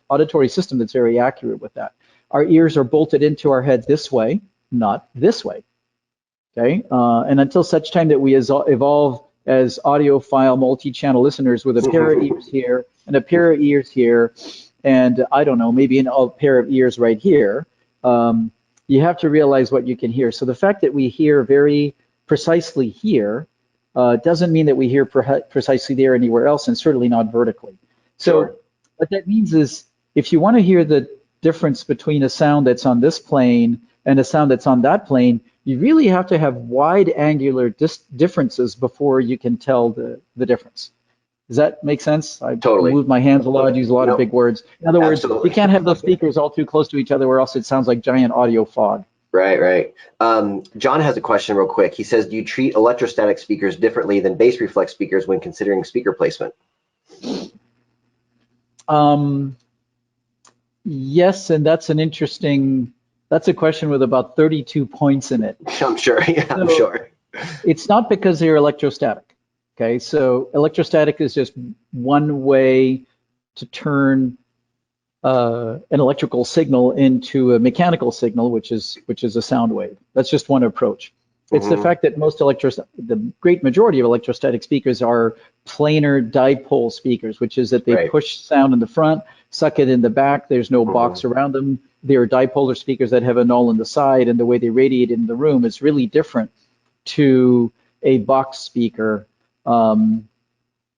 auditory system that's very accurate with that. Our ears are bolted into our head this way, not this way. Okay, and until such time that we evolve as audiophile multi-channel listeners with a pair of ears here and a pair of ears here, and I don't know, maybe a pair of ears right here, you have to realize what you can hear. So the fact that we hear very precisely here doesn't mean that we hear precisely there anywhere else, and certainly not vertically. So what that means is, if you want to hear the difference between a sound that's on this plane and a sound that's on that plane, you really have to have wide angular differences before you can tell the difference. Does that make sense? I totally move my hands a lot, use a lot of big words. In other words, you can't have those speakers all too close to each other, or else it sounds like giant audio fog. Right. John has a question real quick. He says, do you treat electrostatic speakers differently than bass reflex speakers when considering speaker placement? Yes, and that's a question with about 32 points in it. I'm sure, I'm sure. It's not because they're electrostatic. Okay, so electrostatic is just one way to turn an electrical signal into a mechanical signal, which is a sound wave. That's just one approach. It's the fact that the great majority of electrostatic speakers are planar dipole speakers, which is that they push sound in the front, suck it in the back. There's no box around them. They are dipolar speakers that have a null in the side, and the way they radiate in the room is really different to a box speaker.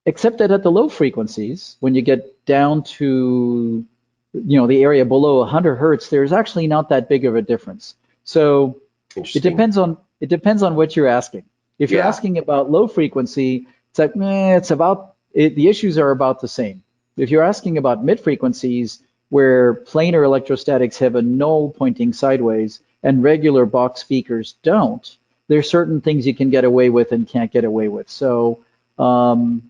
Except that at the low frequencies, when you get down to the area below 100 hertz, there's actually not that big of a difference. So it depends on what you're asking. If you're asking about low frequency, it's like the issues are about the same. If you're asking about mid frequencies, where planar electrostatics have a null pointing sideways and regular box speakers don't, there's certain things you can get away with and can't get away with. So I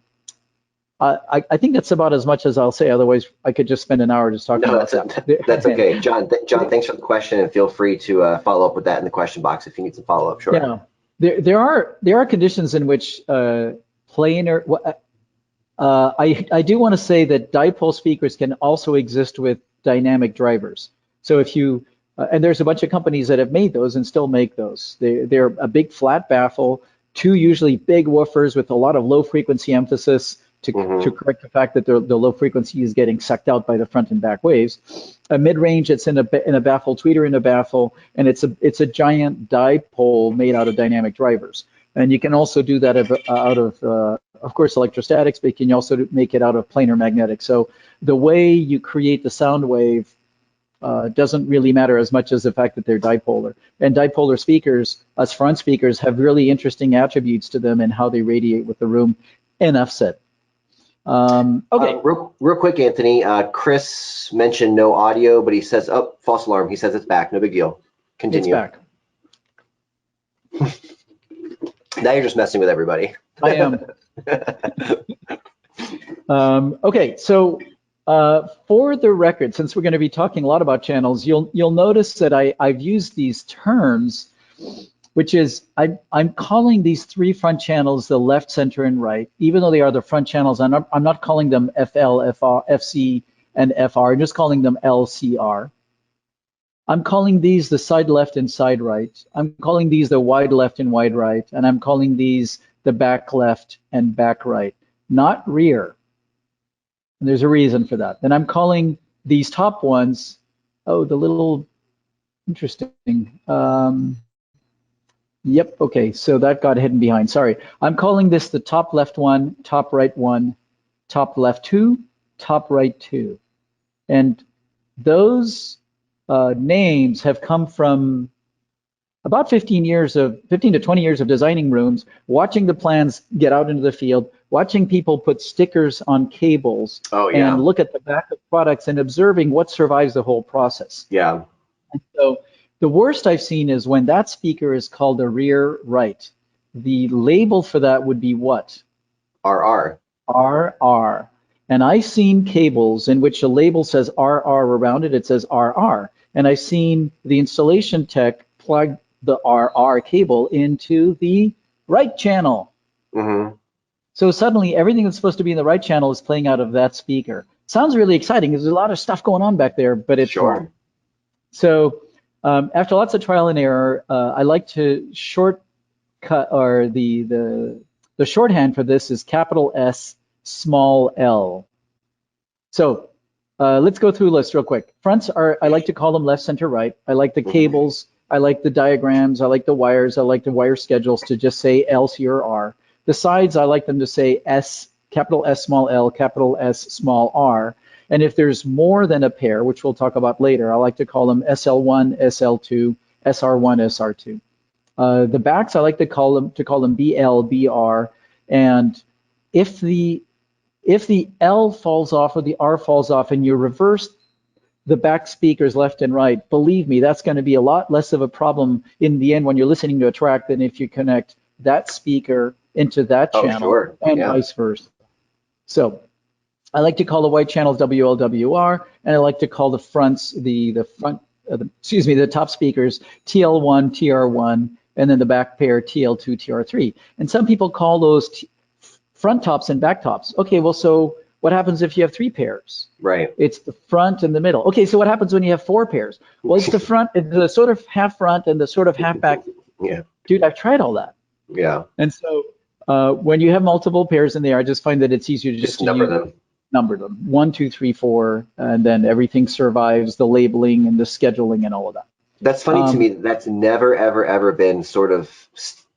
think that's about as much as I'll say. Otherwise, I could just spend an hour just talking about that. That's okay. John, thanks for the question, and feel free to follow up with that in the question box if you need some follow-up. Sure. Yeah, there are conditions in which planar. I do want to say that dipole speakers can also exist with dynamic drivers. So if you and there's a bunch of companies that have made those and still make those. They're a big flat baffle, two usually big woofers with a lot of low frequency emphasis to correct the fact that the low frequency is getting sucked out by the front and back waves. A mid-range, it's in a baffle, tweeter in a baffle, and it's a giant dipole made out of dynamic drivers. And you can also do that out of course, electrostatics, but you can also make it out of planar magnetics. So the way you create the sound wave doesn't really matter as much as the fact that they're dipolar. And dipolar speakers, as front speakers, have really interesting attributes to them and how they radiate with the room. Enough said. Okay. Real quick, Anthony. Chris mentioned no audio, but he says, oh, false alarm. He says it's back. No big deal. Continue. It's back. Now you're just messing with everybody. I am. Okay, so for the record, since we're going to be talking a lot about channels, you'll notice that I've used these terms, which is I'm calling these three front channels the left, center, and right, even though they are the front channels. I'm not calling them FL, FR, FC, and FR. I'm just calling them LCR. I'm calling these the side left and side right. I'm calling these the wide left and wide right, and I'm calling these the back left and back right, not rear. And there's a reason for that. Then I'm calling these top ones, the little interesting. Yep, okay, so that got hidden behind, sorry. I'm calling this the top left one, top right one, top left two, top right two. And those names have come from about 15 to 20 years of designing rooms, watching the plans get out into the field, watching people put stickers on cables and look at the back of products and observing what survives the whole process. Yeah. And so the worst I've seen is when that speaker is called a rear right. The label for that would be what? RR. RR. And I've seen cables in which a label says RR around it, it says RR. And I've seen the installation tech plug the RR cable into the right channel. Mm-hmm. So suddenly everything that's supposed to be in the right channel is playing out of that speaker. Sounds really exciting. There's a lot of stuff going on back there, but it's wrong. So after lots of trial and error, I like to shortcut, or the shorthand for this is capital S, small l. So let's go through a list real quick. Fronts I like to call them left, center, right. I like the cables. I like the diagrams. I like the wires. I like the wire schedules to just say L, C, or R. The sides, I like them to say S, capital S, small l, capital S, small r. And if there's more than a pair, which we'll talk about later, I like to call them SL1, SL2, SR1, SR2. The backs, I like to call them BL, BR. And if the L falls off or the R falls off and you reverse the back speakers left and right, believe me, that's going to be a lot less of a problem in the end when you're listening to a track than if you connect that speaker into that channel and vice versa. So I like to call the white channels WLWR, and I like to call the fronts, the top speakers TL1, TR1, and then the back pair TL2, TR3. And some people call those front tops and back tops. Okay, well, so what happens if you have 3 pairs? Right. It's the front and the middle. Okay, so what happens when you have 4 pairs? Well, it's the front, the sort of half front and the sort of half back. Yeah. Dude, I've tried all that. Yeah. And so when you have multiple pairs in there, I just find that it's easier to just number them. Number them 1, 2, 3, 4, and then everything survives the labeling and the scheduling and all of that. That's funny to me. That's never, ever been sort of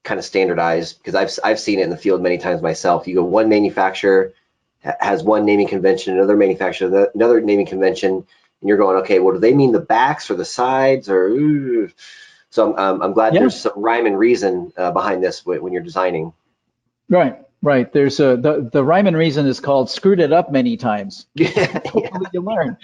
kind of standardized, because I've seen it in the field many times myself. You go, one manufacturer has one naming convention, another manufacturer another naming convention, and you're going, okay, well, do they mean the backs or the sides, or ooh. So I'm glad there's some rhyme and reason behind this when you're designing. Right. There's the rhyme and reason is called screwed it up many times. Hopefully you learn.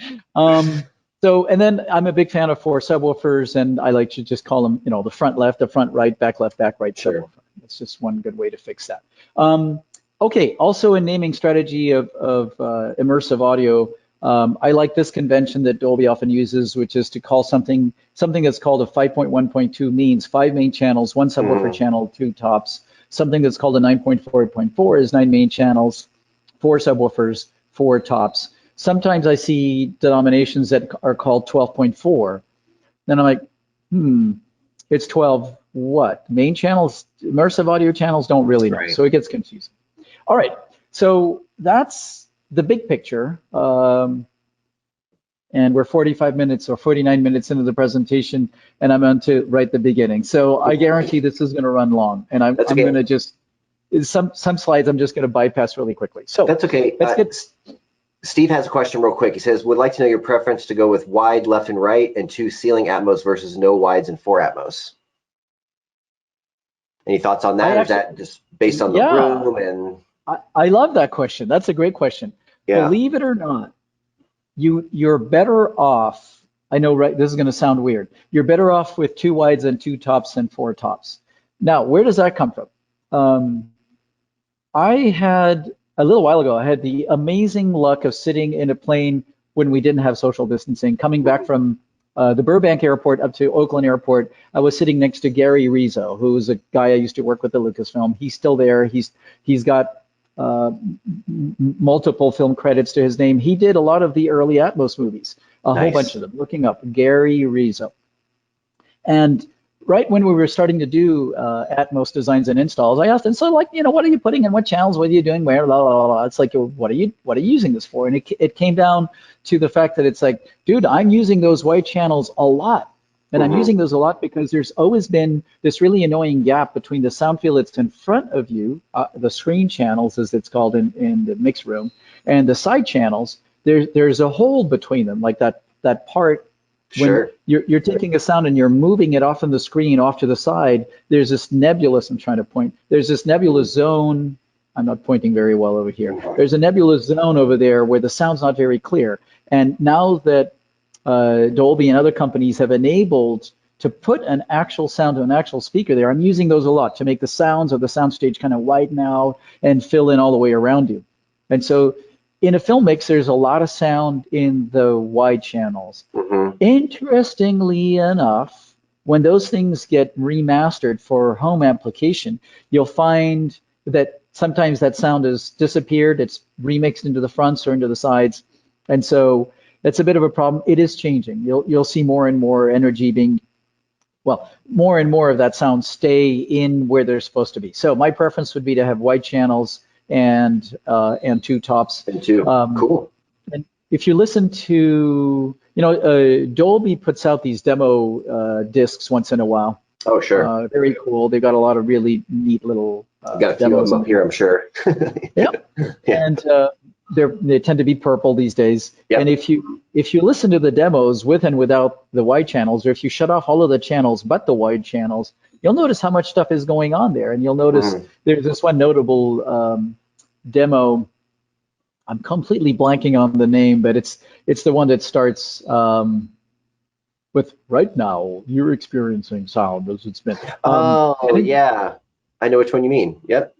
So, and then I'm a big fan of 4 subwoofers, and I like to just call them, the front left, the front right, back left, back right subwoofer. That's just one good way to fix that. Okay, also a naming strategy of immersive audio, I like this convention that Dolby often uses, which is to call something that's called a 5.1.2 means 5 main channels, 1 subwoofer channel, 2 tops. Something that's called a 9.4.4 is 9 main channels, 4 subwoofers, 4 tops. Sometimes I see denominations that are called 12.4. Then I'm like, it's 12 what? Main channels, immersive audio channels don't really know, so it gets confusing. All right, so that's the big picture. And we're 45 minutes or 49 minutes into the presentation, and I'm on to right the beginning. So I guarantee this is going to run long, and I'm going to just some slides I'm just going to bypass really quickly. So that's okay. Let's get. Steve has a question real quick. He says, would like to know your preference to go with wide left and right and 2 ceiling Atmos versus no wides and 4 Atmos. Any thoughts on that? Or is that just based on the room? And I love that question. That's a great question. Yeah. Believe it or not, you're better off. I know, right? This is going to sound weird. You're better off with 2 wides and 2 tops and 4 tops. Now, where does that come from? I had a little while ago, I had the amazing luck of sitting in a plane when we didn't have social distancing, coming back from the Burbank airport up to Oakland airport. I was sitting next to Gary Rizzo, who was a guy I used to work with at Lucasfilm. He's still there. He's got multiple film credits to his name. He did a lot of the early Atmos movies, a whole bunch of them. Looking up Gary Rizzo. And right when we were starting to do Atmos designs and installs, I asked him, so like, what are you putting in what channels? What are you doing where? Blah, blah, blah. It's like, what are you using this for? And it came down to the fact that it's like, dude, I'm using those white channels a lot. And I'm using those a lot because there's always been this really annoying gap between the sound field that's in front of you, the screen channels, as it's called in the mix room, and the side channels. There's a hole between them, like that part Sure. You're taking a sound and you're moving it off on the screen, off to the side, there's this nebulous, I'm trying to point, there's this nebulous zone. I'm not pointing very well over here. There's a nebulous zone over there where the sound's not very clear. And now that Dolby and other companies have enabled to put an actual sound to an actual speaker there, I'm using those a lot to make the sounds of the soundstage kind of widen out and fill in all the way around you. And so in a film mix, there's a lot of sound in the wide channels. Interestingly enough, when those things get remastered for home application, you'll find that sometimes that sound has disappeared, it's remixed into the fronts or into the sides. And so that's a bit of a problem. It is changing. You'll see more and more energy being, well, more and more of that sound stay in where they're supposed to be. So my preference would be to have wide channels and two tops. And two, cool. And if you listen to, Dolby puts out these demo discs once in a while. Oh, sure. Very cool. They've got a lot of really neat little got a few of them up here, I'm sure. Yep. Yeah. And they tend to be purple these days. Yep. And if you listen to the demos with and without the wide channels, or if you shut off all of the channels but the wide channels, you'll notice how much stuff is going on there. And you'll notice there's this one notable demo. I'm completely blanking on the name, but it's the one that starts with "right now you're experiencing sound as it's been." Yeah, I know which one you mean. Yep.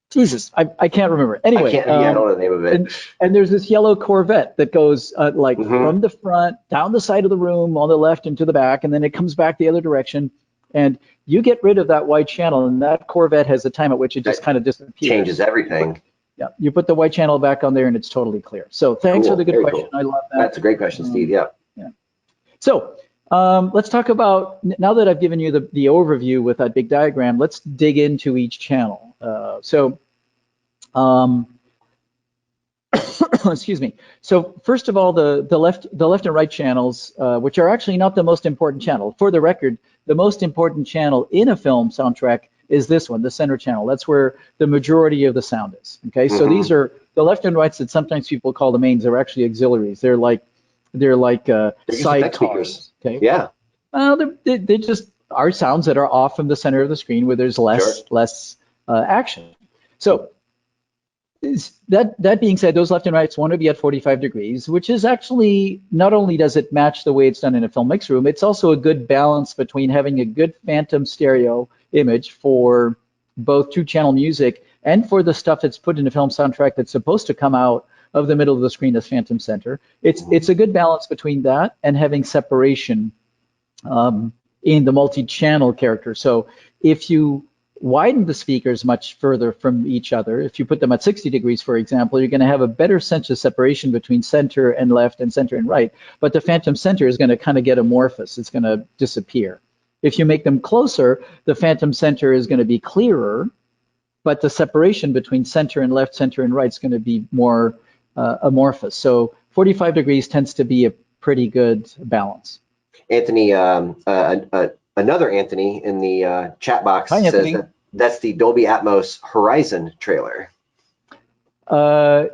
Jesus, I can't remember. Anyway, I don't know the name of it. And there's this yellow Corvette that goes from the front down the side of the room on the left and to the back, and then it comes back the other direction. And you get rid of that wide channel, and that Corvette has a time at which it just kind of disappears. Changes everything. Yeah, you put the wide channel back on there, and it's totally clear. So thanks for the good question. Cool. I love that. That's a great question, Steve. Yeah. So let's talk about, now that I've given you the overview with that big diagram, let's dig into each channel. Excuse me. So first of all, the left and right channels, which are actually not the most important channel. For the record, the most important channel in a film soundtrack is this one, the center channel. That's where the majority of the sound is. Okay, so these are the left and rights that sometimes people call the mains. They're actually auxiliaries. They're like sidecars. Okay. Yeah. They just are sounds that are off from the center of the screen where there's less action. So that being said, those left and rights want to be at 45 degrees, which is actually, not only does it match the way it's done in a film mix room, it's also a good balance between having a good phantom stereo image for both two-channel music and for the stuff that's put in a film soundtrack that's supposed to come out of the middle of the screen as phantom center. It's a good balance between that and having separation in the multi-channel character. So if you widen the speakers much further from each other, if you put them at 60 degrees, for example, you're going to have a better sense of separation between center and left and center and right. But the phantom center is going to kind of get amorphous. It's going to disappear. If you make them closer, the phantom center is going to be clearer, but the separation between center and left, center and right is going to be more amorphous. So 45 degrees tends to be a pretty good balance. Anthony, another Anthony in the chat box says that's the Dolby Atmos Horizon trailer.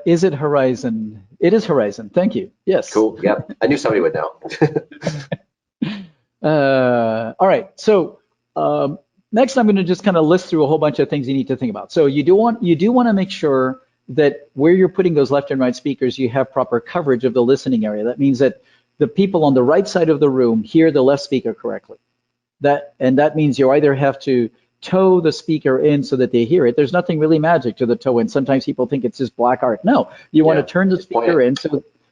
Is it Horizon? It is Horizon. Thank you. Yes. Cool. Yep. I knew somebody would know. All right. So next, I'm going to just kind of list through a whole bunch of things you need to think about. So you do want to make sure that where you're putting those left and right speakers, you have proper coverage of the listening area. That means that the people on the right side of the room hear the left speaker correctly. That means you either have to toe the speaker in so that they hear it. There's nothing really magic to the toe in. Sometimes people think it's just black art. No, you want to turn the speaker in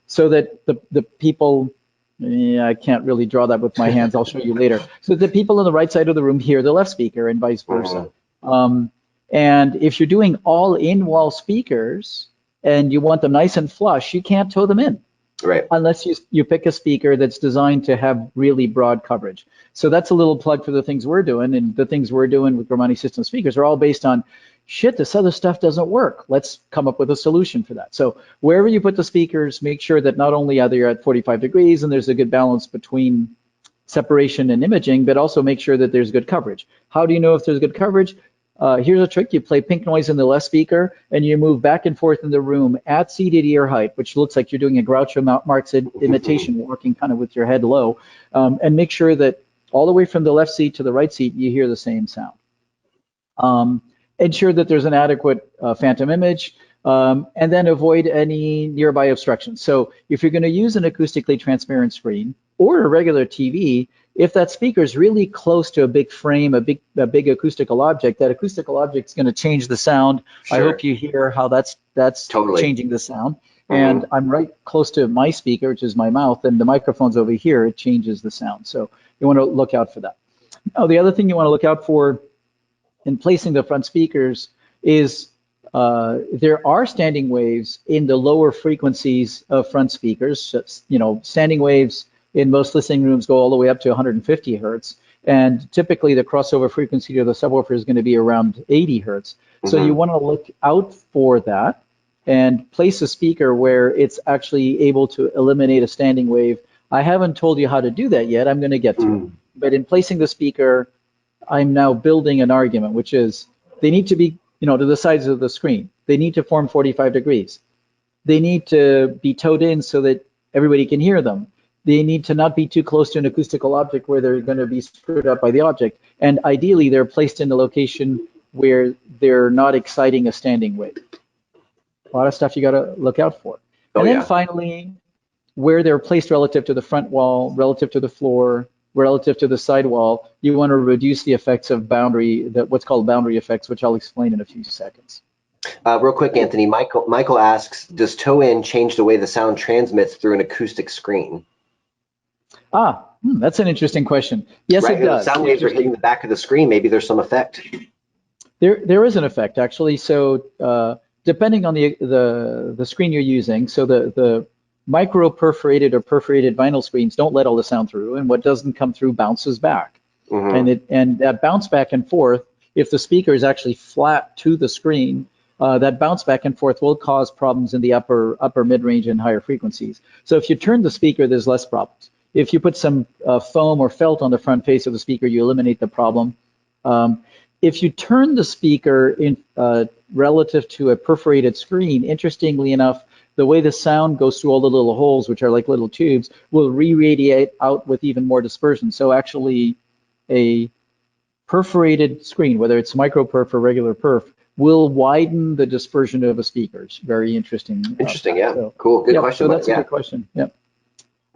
so that the people, I can't really draw that with my hands. I'll show you later. So the people on the right side of the room hear the left speaker and vice versa. And if you're doing all in-wall speakers and you want them nice and flush, you can't toe them in. Right. Unless you pick a speaker that's designed to have really broad coverage. So that's a little plug for the things we're doing, and the things we're doing with Grimani system speakers are all based on, shit, this other stuff doesn't work. Let's come up with a solution for that. So wherever you put the speakers, make sure that not only are they at 45 degrees and there's a good balance between separation and imaging, but also make sure that there's good coverage. How do you know if there's good coverage? here's a trick. You play pink noise in the left speaker, and you move back and forth in the room at seated ear height, which looks like you're doing a Groucho Marx imitation, walking kind of with your head low, and make sure that all the way from the left seat to the right seat, you hear the same sound. Ensure that there's an adequate phantom image, and then avoid any nearby obstructions. So if you're going to use an acoustically transparent screen or a regular TV, if that speaker is really close to a big frame, a big acoustical object, that acoustical object is going to change the sound. Sure. I hope you hear how that's totally changing the sound. And I'm right close to my speaker, which is my mouth, and the microphone's over here. It changes the sound. So you want to look out for that. Now, the other thing you want to look out for in placing the front speakers is there are standing waves in the lower frequencies of front speakers. You know, standing waves in most listening rooms go all the way up to 150 hertz. And typically the crossover frequency to the subwoofer is going to be around 80 hertz. So you want to look out for that and place a speaker where it's actually able to eliminate a standing wave. I haven't told you how to do that yet. I'm going to get to it. But in placing the speaker, I'm now building an argument, which is they need to be, you know, to the sides of the screen. They need to form 45 degrees. They need to be towed in so that everybody can hear them. They need to not be too close to an acoustical object where they're going to be screwed up by the object. And ideally, they're placed in a location where they're not exciting a standing wave. A lot of stuff you got to look out for. And then finally, where they're placed relative to the front wall, relative to the floor, relative to the sidewall, you want to reduce the effects of what's called boundary effects, which I'll explain in a few seconds. Real quick, Anthony, Michael asks, does toe-in change the way the sound transmits through an acoustic screen? That's an interesting question. Yes, it does. The sound waves are hitting the back of the screen. Maybe there's some effect. There is an effect, actually. So depending on the screen you're using, so the micro perforated or perforated vinyl screens don't let all the sound through, and what doesn't come through bounces back. And that bounce back and forth, if the speaker is actually flat to the screen, that bounce back and forth will cause problems in the upper mid-range and higher frequencies. So if you turn the speaker, there's less problems. If you put some foam or felt on the front face of the speaker, you eliminate the problem. If you turn the speaker in relative to a perforated screen, interestingly enough, the way the sound goes through all the little holes, which are like little tubes, will re-radiate out with even more dispersion. So actually, a perforated screen, whether it's micro perf or regular perf, will widen the dispersion of the speakers. Very interesting. Interesting, yeah. So, cool, good question. So that's a good question, yeah.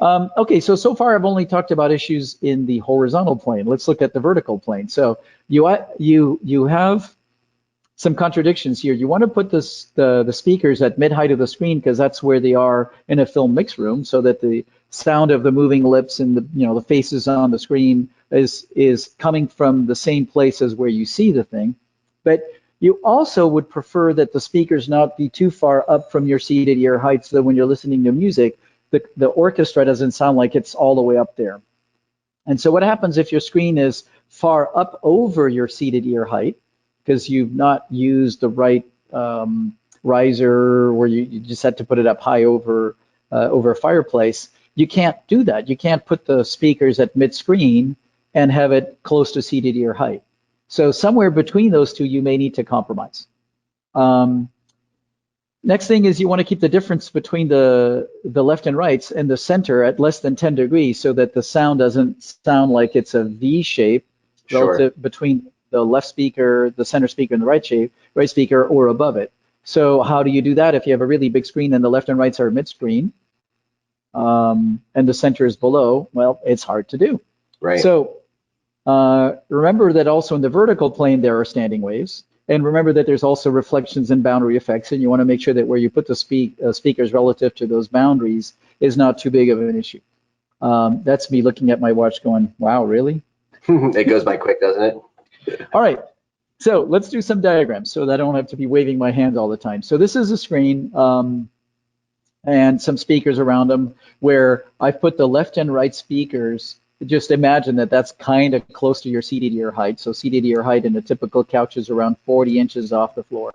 Okay, so far I've only talked about issues in the horizontal plane. Let's look at the vertical plane. So you have some contradictions here. You want to put the speakers at mid-height of the screen because that's where they are in a film mix room, so that the sound of the moving lips and the faces on the screen is coming from the same place as where you see the thing. But you also would prefer that the speakers not be too far up from your seated ear height, so that when you're listening to music, the orchestra doesn't sound like it's all the way up there. And so what happens if your screen is far up over your seated ear height, because you've not used the right riser, where you just had to put it up high over a fireplace, you can't do that. You can't put the speakers at mid-screen and have it close to seated ear height. So somewhere between those two, you may need to compromise. Next thing is you want to keep the difference between the left and rights and the center at less than 10 degrees, so that the sound doesn't sound like it's a V shape relative between the left speaker, the center speaker, and the right speaker, or above it. So how do you do that if you have a really big screen and the left and rights are mid-screen, and the center is below? Well, it's hard to do. Right. So remember that also in the vertical plane there are standing waves. And remember that there's also reflections and boundary effects, and you want to make sure that where you put the speakers relative to those boundaries is not too big of an issue. That's me looking at my watch going, wow, really? It goes by quick, doesn't it? All right, so let's do some diagrams so that I don't have to be waving my hands all the time. So this is a screen and some speakers around them where I've put the left and right speakers. Just imagine that that's kind of close to your seated ear height. So seated ear height in a typical couch is around 40 inches off the floor.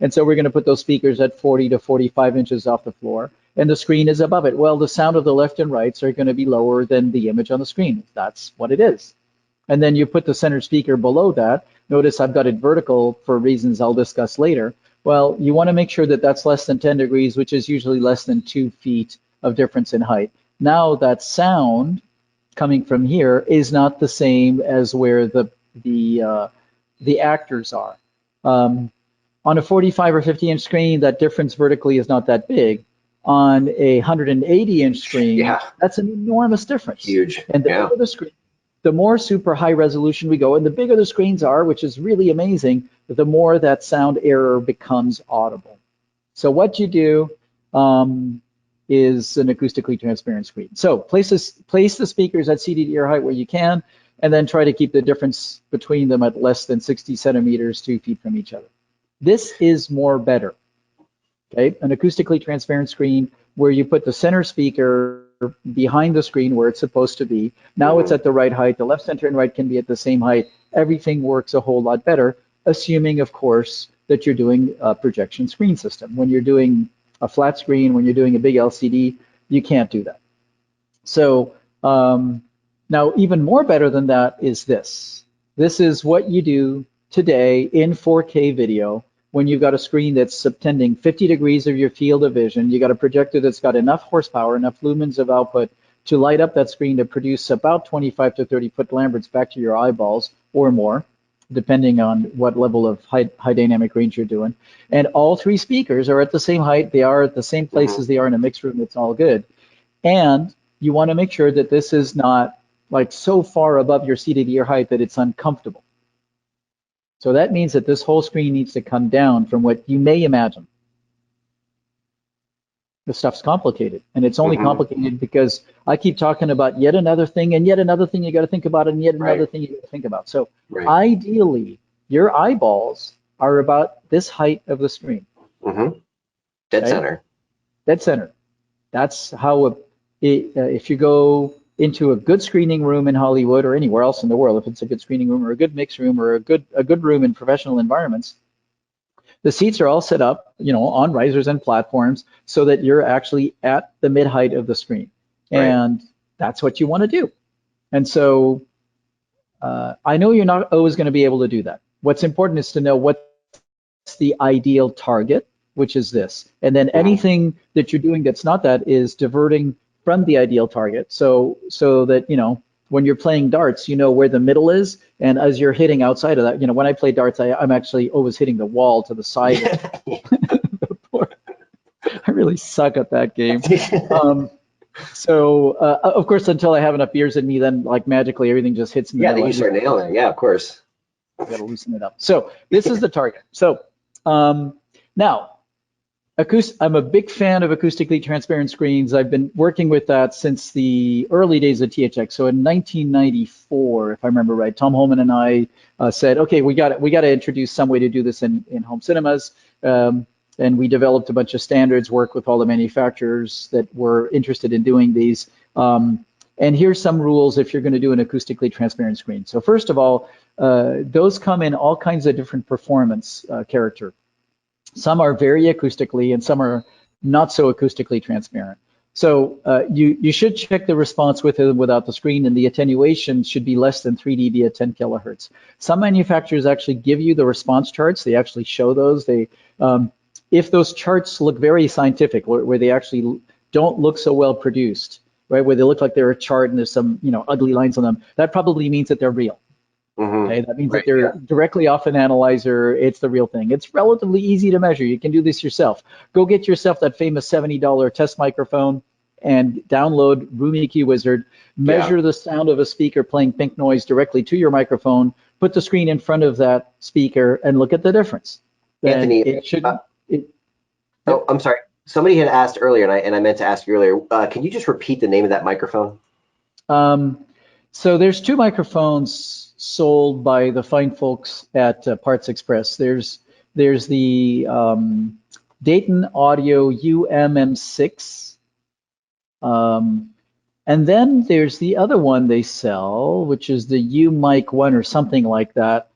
And so we're going to put those speakers at 40 to 45 inches off the floor. And the screen is above it. Well, the sound of the left and rights are going to be lower than the image on the screen. That's what it is. And then you put the center speaker below that. Notice I've got it vertical for reasons I'll discuss later. Well, you want to make sure that that's less than 10 degrees, which is usually less than 2 feet of difference in height. Now that sound coming from here is not the same as where the actors are. On a 45 or 50-inch screen, that difference vertically is not that big. On a 180-inch screen, that's an enormous difference. Huge. And the bigger the screen, the more super high resolution we go, and the bigger the screens are, which is really amazing, the more that sound error becomes audible. So what you do is an acoustically transparent screen. So place the speakers at seated ear height where you can, and then try to keep the difference between them at less than 60 centimeters, 2 feet from each other. This is more better. Okay, an acoustically transparent screen where you put the center speaker behind the screen where it's supposed to be. Now it's at the right height. The left, center, and right can be at the same height. Everything works a whole lot better, assuming, of course, that you're doing a projection screen system. When you're doing a flat screen, when you're doing a big LCD, you can't do that. So now even more better than that is this. This is what you do today in 4K video when you've got a screen that's subtending 50 degrees of your field of vision. You got a projector that's got enough horsepower, enough lumens of output to light up that screen to produce about 25 to 30 foot Lamberts back to your eyeballs or more, depending on what level of high dynamic range you're doing. And all three speakers are at the same height. They are at the same place as they are in a mixed room. It's all good. And you want to make sure that this is not like so far above your seated ear height that it's uncomfortable. So that means that this whole screen needs to come down from what you may imagine. This stuff's complicated, and it's only complicated because I keep talking about yet another thing and yet another thing you got to think about and yet another thing you got to think about. So ideally, your eyeballs are about this height of the screen. Dead center. Dead center. That's how if you go into a good screening room in Hollywood or anywhere else in the world, if it's a good screening room or a good mix room or a good room in professional environments, the seats are all set up, you know, on risers and platforms so that you're actually at the mid height of the screen. And that's what you want to do. And so I know you're not always going to be able to do that. What's important is to know what's the ideal target, which is this. And then anything that you're doing that's not that is diverting from the ideal target, so that, you know, when you're playing darts, you know where the middle is, and as you're hitting outside of that, you know, when I play darts, I'm actually always hitting the wall to the side. I really suck at that game. Of course, until I have enough beers in me, then like magically everything just hits me. Yeah, then you start nailing it. Yeah, of course. You gotta loosen it up. So this is the target. So now, I'm a big fan of acoustically transparent screens. I've been working with that since the early days of THX. So in 1994, if I remember right, Tom Holman and I said, okay, we got to introduce some way to do this in home cinemas. And we developed a bunch of standards, worked with all the manufacturers that were interested in doing these. And here's some rules if you're going to do an acoustically transparent screen. So first of all, those come in all kinds of different performance character. Some are very acoustically and some are not so acoustically transparent. So you should check the response with and without the screen, and the attenuation should be less than 3 dB at 10 kilohertz. Some manufacturers actually give you the response charts. They actually show those. If those charts look very scientific, where they actually don't look so well produced, right, where they look like they're a chart and there's some, you know, ugly lines on them, that probably means that they're real. Okay, that means that they're directly off an analyzer. It's the real thing. It's relatively easy to measure. You can do this yourself. Go get yourself that famous $70 test microphone and download Room EQ Wizard. Measure the sound of a speaker playing pink noise directly to your microphone. Put the screen in front of that speaker and look at the difference. Anthony, I'm sorry. Somebody had asked earlier, and I meant to ask you earlier. Can you just repeat the name of that microphone? So there's two microphones sold by the fine folks at Parts Express. There's the Dayton Audio UMM6, and then there's the other one they sell, which is the UMic 1 or something like that.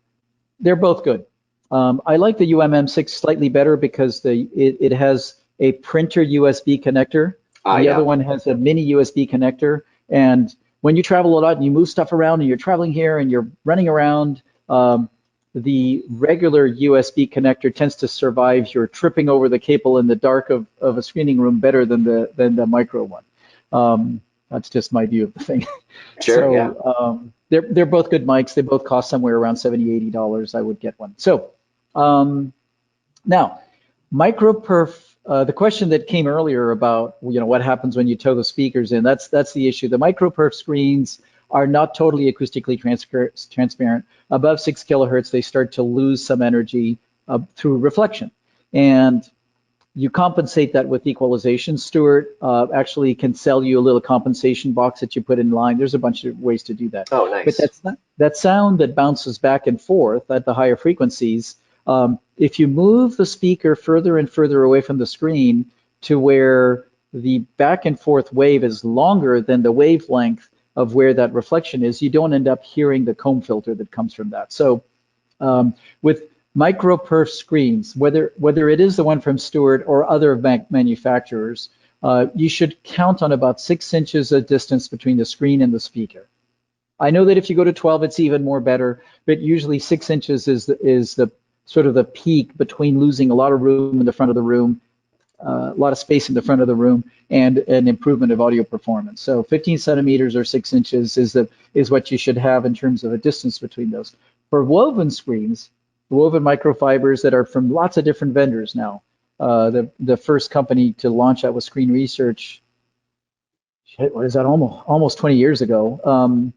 They're both good. I like the UMM6 slightly better because it has a printer USB connector. The other one has a mini USB connector, and when you travel a lot and you move stuff around and you're traveling here and you're running around, the regular USB connector tends to survive your tripping over the cable in the dark of a screening room better than the micro one. That's just my view of the thing. Sure, so yeah. they're both good mics. They both cost somewhere around $70, $80. I would get one. So now, microperf. The question that came earlier about what happens when you tow the speakers in. That's the issue. The microperf screens are not totally acoustically transparent. Above 6 kilohertz, they start to lose some energy through reflection. And you compensate that with equalization. Stuart actually can sell you a little compensation box that you put in line. There's a bunch of ways to do that. Oh, nice. But that sound that bounces back and forth at the higher frequencies, if you move the speaker further and further away from the screen to where the back and forth wave is longer than the wavelength of where that reflection is, you don't end up hearing the comb filter that comes from that. So with microperf screens, whether it is the one from Stuart or other manufacturers, you should count on about 6 inches of distance between the screen and the speaker. I know that if you go to 12, it's even more better, but usually 6 inches is the sort of the peak between losing a lot of room in the front of the room, a lot of space in the front of the room, and an improvement of audio performance. So 15 centimeters or 6 inches is what you should have in terms of a distance between those. For woven screens, woven microfibers that are from lots of different vendors now. The first company to launch that was Screen Research. What is that? Almost 20 years ago.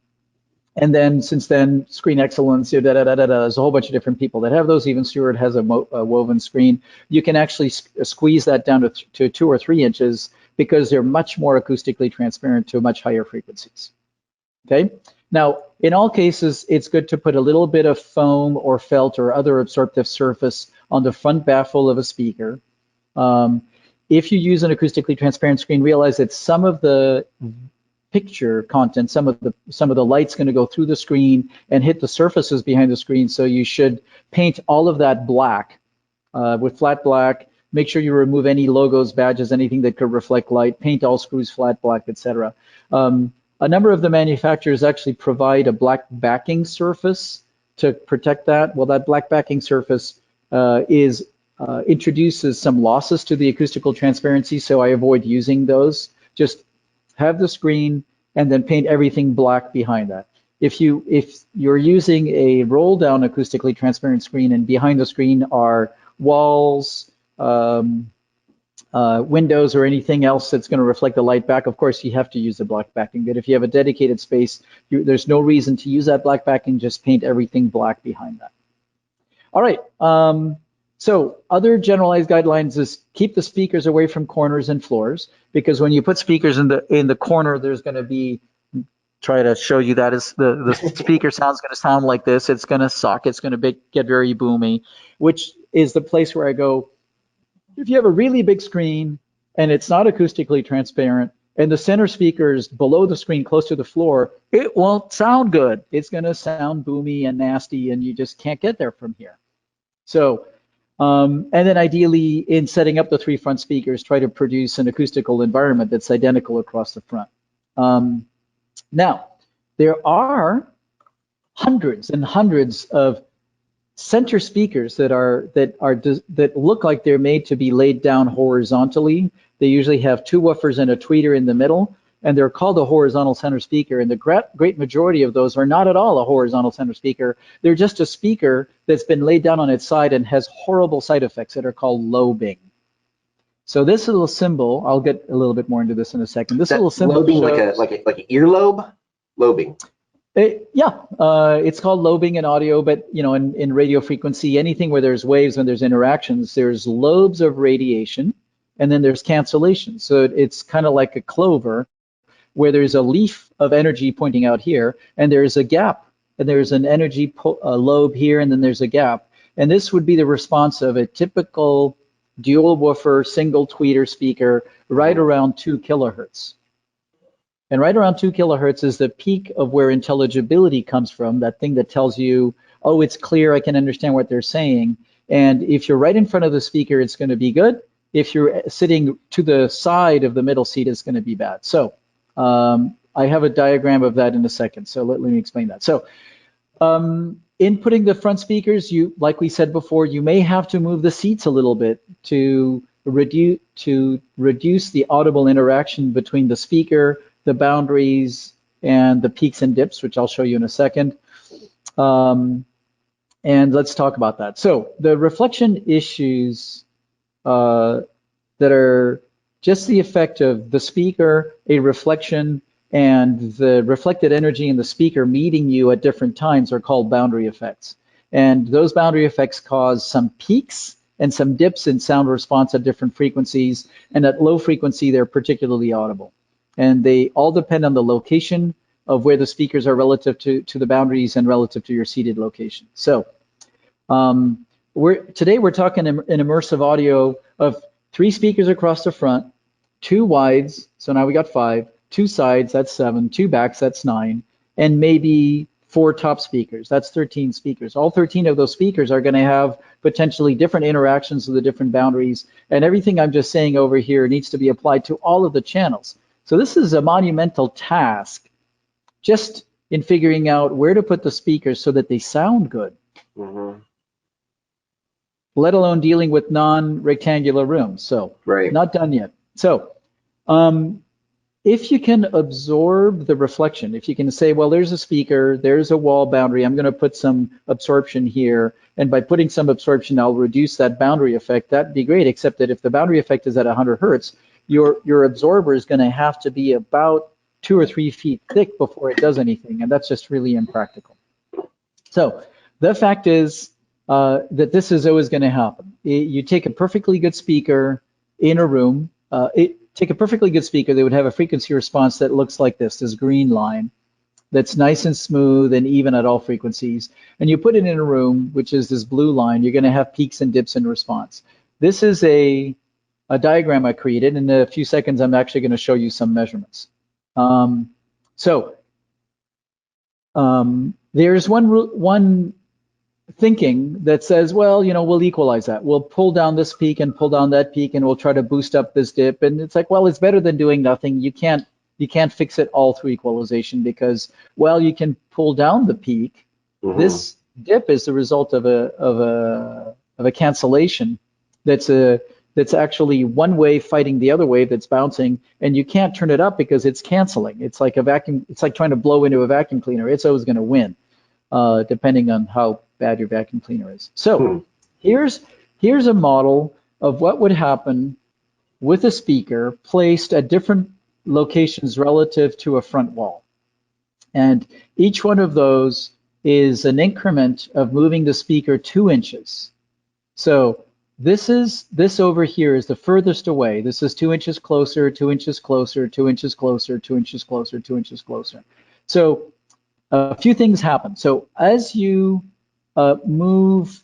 And then since then, Screen Excellence, there's a whole bunch of different people that have those. Even Stuart has a woven screen. You can actually squeeze that down to 2 or 3 inches because they're much more acoustically transparent to much higher frequencies. Okay. Now, in all cases, it's good to put a little bit of foam or felt or other absorptive surface on the front baffle of a speaker. If you use an acoustically transparent screen, realize that some of the picture content, some of the light's going to go through the screen and hit the surfaces behind the screen. So you should paint all of that black with flat black. Make sure you remove any logos, badges, anything that could reflect light. Paint all screws flat black, etc. A number of the manufacturers actually provide a black backing surface to protect that. Well, that black backing surface introduces some losses to the acoustical transparency, so I avoid using those. Just have the screen and then paint everything black behind that. If you're using a roll down acoustically transparent screen and behind the screen are walls, windows, or anything else that's going to reflect the light back, of course you have to use the black backing. But if you have a dedicated space, there's no reason to use that black backing. Just paint everything black behind that. All right. So other generalized guidelines is keep the speakers away from corners and floors, because when you put speakers in the corner, there's going to be, try to show you that is the speaker sound's going to sound like this. It's going to suck. It's going to get very boomy, which is the place where I go, if you have a really big screen and it's not acoustically transparent and the center speaker is below the screen close to the floor, it won't sound good. It's going to sound boomy and nasty, and you just can't get there from here. So and then ideally, in setting up the 3 front speakers, try to produce an acoustical environment that's identical across the front. Now, there are hundreds and hundreds of center speakers that look like they're made to be laid down horizontally. They usually have 2 woofers and a tweeter in the middle, and they're called a horizontal center speaker, and the great majority of those are not at all a horizontal center speaker. They're just a speaker that's been laid down on its side and has horrible side effects that are called lobing. So this little symbol, I'll get a little bit more into this in a second. This little symbol lobing shows, like an earlobe? Lobing. It's called lobing in audio, but in radio frequency, anything where there's waves, when there's interactions, there's lobes of radiation, and then there's cancellation. So it's kind of like a clover, where there's a leaf of energy pointing out here, and there's a gap, and there's an energy lobe here, and then there's a gap. And this would be the response of a typical dual woofer, single tweeter speaker, right around 2 kilohertz. And right around 2 kilohertz is the peak of where intelligibility comes from, that thing that tells you, oh, it's clear, I can understand what they're saying. And if you're right in front of the speaker, it's going to be good. If you're sitting to the side of the middle seat, it's going to be bad. So I have a diagram of that in a second, so let me explain that. So inputting the front speakers, like we said before, you may have to move the seats a little bit to reduce the audible interaction between the speaker, the boundaries, and the peaks and dips, which I'll show you in a second. And let's talk about that. So the reflection issues that are just the effect of the speaker, a reflection, and the reflected energy in the speaker meeting you at different times are called boundary effects. And those boundary effects cause some peaks and some dips in sound response at different frequencies. And at low frequency, they're particularly audible. And they all depend on the location of where the speakers are relative to the boundaries and relative to your seated location. So today we're talking an immersive audio of 3 speakers across the front, 2 wides, so now we got 5, 2 sides, that's 7, 2 backs, that's 9, and maybe 4 top speakers, that's 13 speakers. All 13 of those speakers are going to have potentially different interactions with the different boundaries, and everything I'm just saying over here needs to be applied to all of the channels. So this is a monumental task just in figuring out where to put the speakers so that they sound good. Let alone dealing with non-rectangular rooms. So not done yet. So if you can absorb the reflection, if you can say, well, there's a speaker, there's a wall boundary, I'm going to put some absorption here, and by putting some absorption, I'll reduce that boundary effect, that'd be great, except that if the boundary effect is at 100 hertz, your absorber is going to have to be about 2 or 3 feet thick before it does anything, and that's just really impractical. So the fact is that this is always going to happen. You take a perfectly good speaker in a room, take a perfectly good speaker, they would have a frequency response that looks like this green line, that's nice and smooth and even at all frequencies. And you put it in a room, which is this blue line, you're going to have peaks and dips in response. This is a diagram I created. In a few seconds, I'm actually going to show you some measurements. There's one thinking that says, well, you know, we'll equalize that. We'll pull down this peak and pull down that peak, and we'll try to boost up this dip. And it's like, well, it's better than doing nothing. You can't fix it all through equalization because, well, you can pull down the peak. This dip is the result of a cancellation that's actually one wave fighting the other wave that's bouncing, and you can't turn it up because it's canceling. It's like a vacuum. It's like trying to blow into a vacuum cleaner. It's always going to win, depending on how bad your vacuum cleaner is. So here's a model of what would happen with a speaker placed at different locations relative to a front wall. And each one of those is an increment of moving the speaker 2 inches. So this over here is the furthest away. This is 2 inches closer, 2 inches closer, 2 inches closer, 2 inches closer, 2 inches closer. So a few things happen. So as you move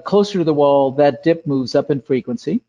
closer to the wall, that dip moves up in frequency.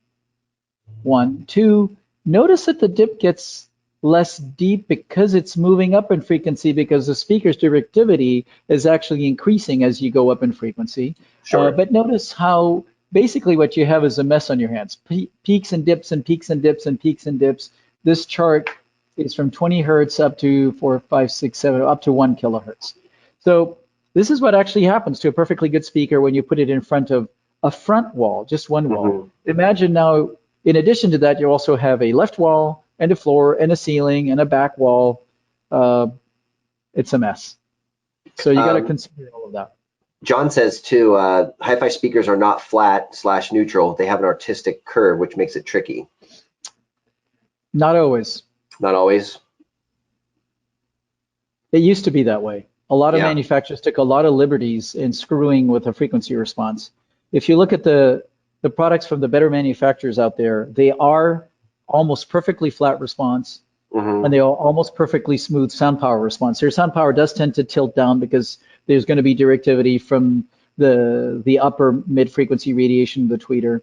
1, 2, notice that the dip gets less deep because it's moving up in frequency because the speaker's directivity is actually increasing as you go up in frequency. But notice how basically what you have is a mess on your hands. Peaks and dips and peaks and dips and peaks and dips. This chart is from 20 hertz up to 4, 5, 6, 7, up to 1 kilohertz. So this is what actually happens to a perfectly good speaker when you put it in front of a front wall, just one wall. Imagine now, in addition to that, you also have a left wall and a floor and a ceiling and a back wall. It's a mess. So you got to consider all of that. John says too, hi-fi speakers are not flat/neutral. They have an artistic curve, which makes it tricky. Not always. Not always. It used to be that way. A lot of manufacturers took a lot of liberties in screwing with a frequency response. If you look at the products from the better manufacturers out there, they are almost perfectly flat response, and they are almost perfectly smooth sound power response. Their sound power does tend to tilt down because there's going to be directivity from the upper mid-frequency radiation of the tweeter.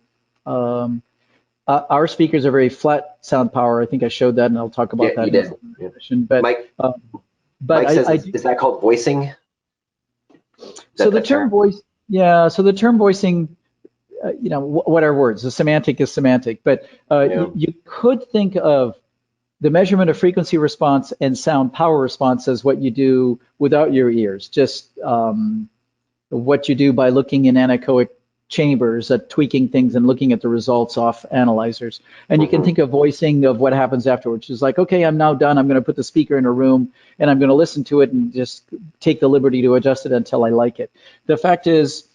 Our speakers are very flat sound power. I think I showed that, and I'll talk about that. You did. But Mike, Mike says, is that called voicing? So the term voice, so the term voicing, you know, what are words? The semantic is semantic, but you could think of the measurement of frequency response and sound power response as what you do without your ears, just what you do by looking in anechoic chambers at tweaking things and looking at the results off analyzers. And you can think of voicing of what happens afterwards. It's like, okay, I'm now done. I'm going to put the speaker in a room and I'm going to listen to it and just take the liberty to adjust it until I like it. The fact is,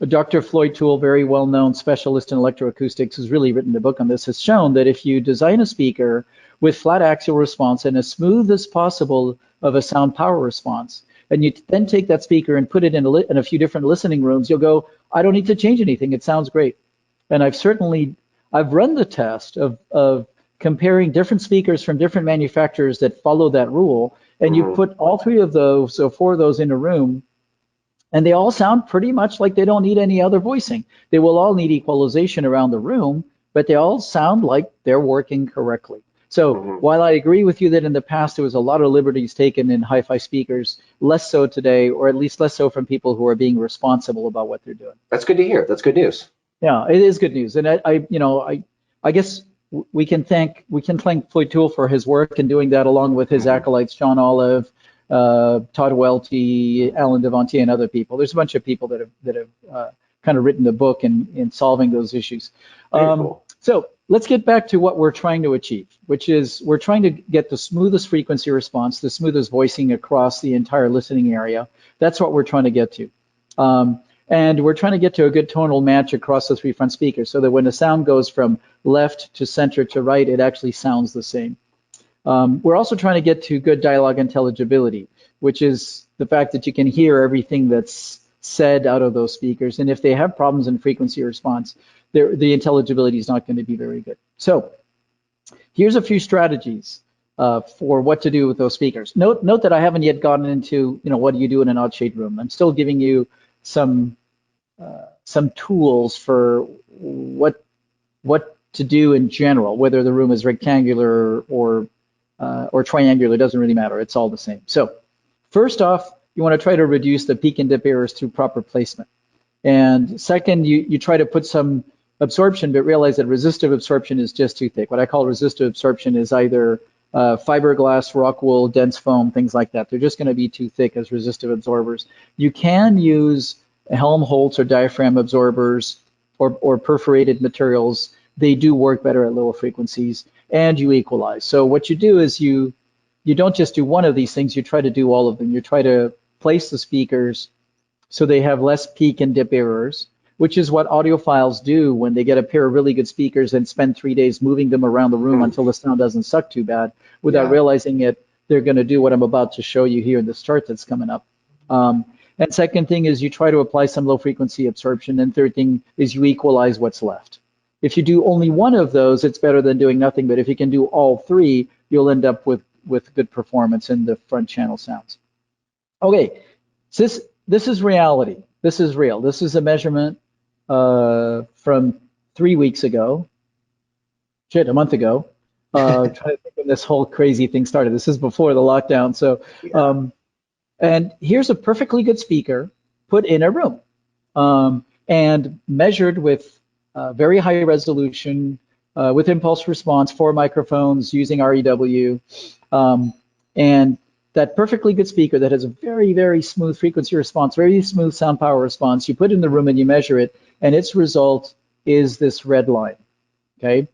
Dr. Floyd Toole, very well-known specialist in electroacoustics, has really written a book on this, has shown that if you design a speaker with flat axial response and as smooth as possible of a sound power response, and you then take that speaker and put it in a few different listening rooms, you'll go, I don't need to change anything. It sounds great. And I've run the test of comparing different speakers from different manufacturers that follow that rule, and you put all three of those, so four of those in a room, and they all sound pretty much like they don't need any other voicing. They will all need equalization around the room, but they all sound like they're working correctly. So while I agree with you that in the past there was a lot of liberties taken in hi-fi speakers, less so today, or at least less so from people who are being responsible about what they're doing. That's good to hear. That's good news. Yeah, it is good news. And I guess we can thank Floyd Toole for his work in doing that, along with his acolytes, John Olive, Todd Welty, Alan Devontier, and other people. There's a bunch of people that have kind of written the book in solving those issues. Cool. So let's get back to what we're trying to achieve, which is we're trying to get the smoothest frequency response, the smoothest voicing across the entire listening area. That's what we're trying to get to. And we're trying to get to a good tonal match across the three front speakers so that when the sound goes from left to center to right, it actually sounds the same. We're also trying to get to good dialogue intelligibility, which is the fact that you can hear everything that's said out of those speakers. And if they have problems in frequency response, the intelligibility is not going to be very good. So here's a few strategies for what to do with those speakers. Note that I haven't yet gotten into, what do you do in an odd shade room. I'm still giving you some tools for what to do in general, whether the room is rectangular or triangular, doesn't really matter. It's all the same. So first off, you want to try to reduce the peak and dip errors through proper placement. And second, you try to put some absorption, but realize that resistive absorption is just too thick. What I call resistive absorption is either fiberglass, rock wool, dense foam, things like that. They're just going to be too thick as resistive absorbers. You can use Helmholtz or diaphragm absorbers or perforated materials. They do work better at lower frequencies, and you equalize. So what you do is you don't just do one of these things, you try to do all of them. You try to place the speakers so they have less peak and dip errors, which is what audiophiles do when they get a pair of really good speakers and spend 3 days moving them around the room until the sound doesn't suck too bad. Without realizing it, they're going to do what I'm about to show you here in this chart that's coming up. And second thing is you try to apply some low frequency absorption. And third thing is you equalize what's left. If you do only one of those, it's better than doing nothing. But if you can do all three, you'll end up with good performance in the front channel sounds. Okay, so this is reality. This is real. This is a measurement from 3 weeks ago. A month ago. Trying to think when this whole crazy thing started. This is before the lockdown. So, and here's a perfectly good speaker put in a room and measured with very high resolution with impulse response, 4 microphones using REW. And that perfectly good speaker that has a very, very smooth frequency response, very smooth sound power response, you put it in the room and you measure it, and its result is this red line, okay?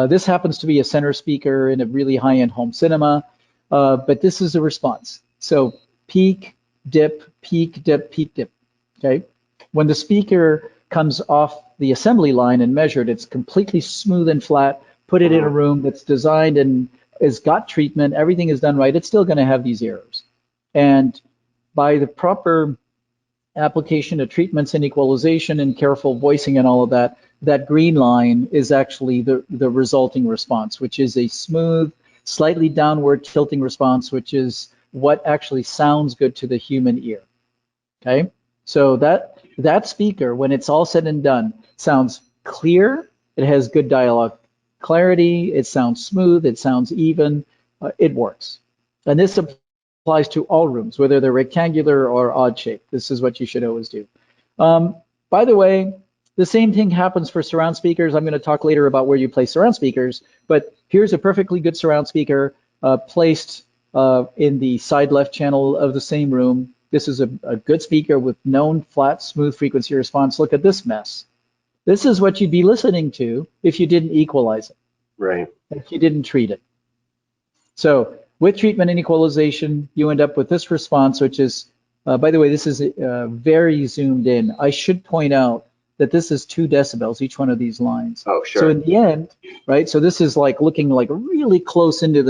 This happens to be a center speaker in a really high-end home cinema, but this is a response. So peak, dip, peak, dip, peak, dip, okay? When the speaker comes off the assembly line and measured, it's completely smooth and flat, put it in a room that's designed and has got treatment, everything is done right, it's still going to have these errors. And by the proper application of treatments and equalization and careful voicing and all of that, that green line is actually the resulting response, which is a smooth, slightly downward tilting response, which is what actually sounds good to the human ear. Okay, so that speaker, when it's all said and done, sounds clear, it has good dialogue clarity, it sounds smooth, it sounds even, it works. And this applies to all rooms, whether they're rectangular or odd shaped. This is what you should always do. By the way, the same thing happens for surround speakers. I'm going to talk later about where you place surround speakers, but here's a perfectly good surround speaker placed in the side left channel of the same room. This is a good speaker with known flat, smooth frequency response. Look at this mess. This is what you'd be listening to if you didn't equalize it, Right. if you didn't treat it. So with treatment and equalization, you end up with this response, which is, by the way, this is very zoomed in. I should point out that this is 2 decibels, each one of these lines. Oh, sure. So in the end, right, so this is like looking like really close into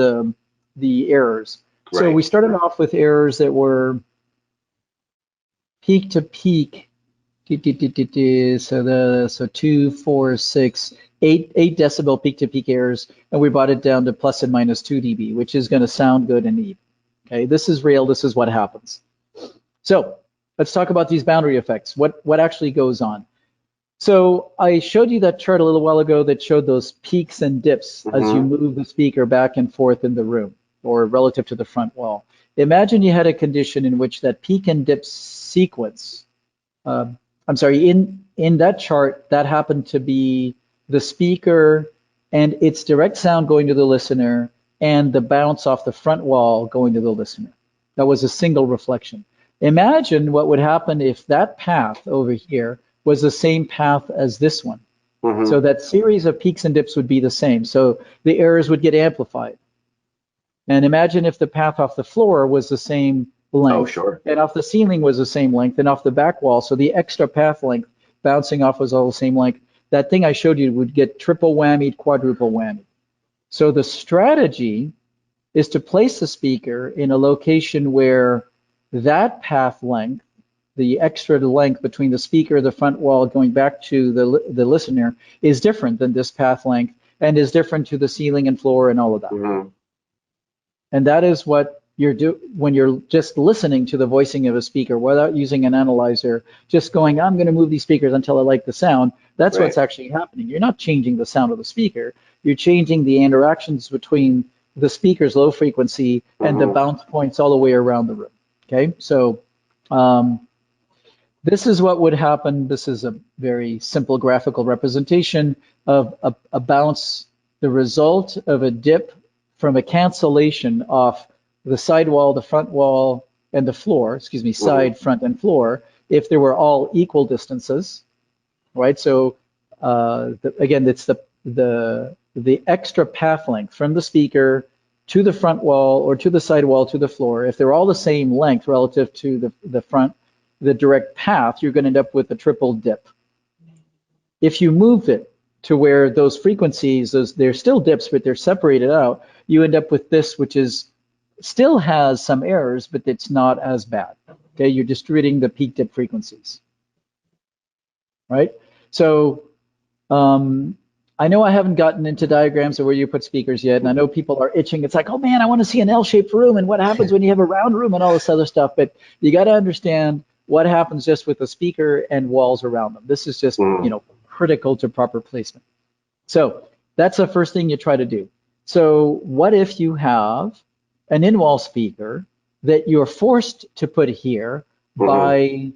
the errors. So Right. we started off with errors that were peak to peak. So 2, 4, 6, 8 decibel peak to peak errors, and we brought it down to plus and minus 2 dB, which is going to sound good and even. Okay, this is real. This is what happens. So let's talk about these boundary effects. What actually goes on? So I showed you that chart a little while ago that showed those peaks and dips as you move the speaker back and forth in the room or relative to the front wall. Imagine you had a condition in which that peak and dip sequence, in that chart, that happened to be the speaker and its direct sound going to the listener and the bounce off the front wall going to the listener. That was a single reflection. Imagine what would happen if that path over here was the same path as this one. So that series of peaks and dips would be the same. So the errors would get amplified. And imagine if the path off the floor was the same length. Oh, sure. And off the ceiling was the same length, and off the back wall, so the extra path length bouncing off was all the same length. That thing I showed you would get triple whammied, quadruple whammied. So the strategy is to place the speaker in a location where that path length, the extra length between the speaker, the front wall going back to the listener, is different than this path length and is different to the ceiling and floor and all of that. And that is what you're when you're just listening to the voicing of a speaker without using an analyzer, just going, I'm going to move these speakers until I like the sound. That's Right. what's actually happening. You're not changing the sound of the speaker. You're changing the interactions between the speaker's low frequency and the bounce points all the way around the room. Okay, so this is what would happen. This is a very simple graphical representation of a bounce, the result of a dip from a cancellation off the side wall, the front wall, and the floor, excuse me, side, front, and floor, if they were all equal distances, right? So again, it's the extra path length from the speaker to the front wall or to the side wall to the floor. If they're all the same length relative to the front, the direct path, you're going to end up with a triple dip. If you move it to where those frequencies, they're still dips, but they're separated out, you end up with this, which is still has some errors, but it's not as bad. Okay, you're distributing the peak dip frequencies, right? So I know I haven't gotten into diagrams of where you put speakers yet, and I know people are itching. It's like, oh man, I want to see an L-shaped room, and what happens when you have a round room and all this other stuff. But you got to understand what happens just with the speaker and walls around them. This is just, critical to proper placement. So that's the first thing you try to do. So what if you have an in-wall speaker that you're forced to put here by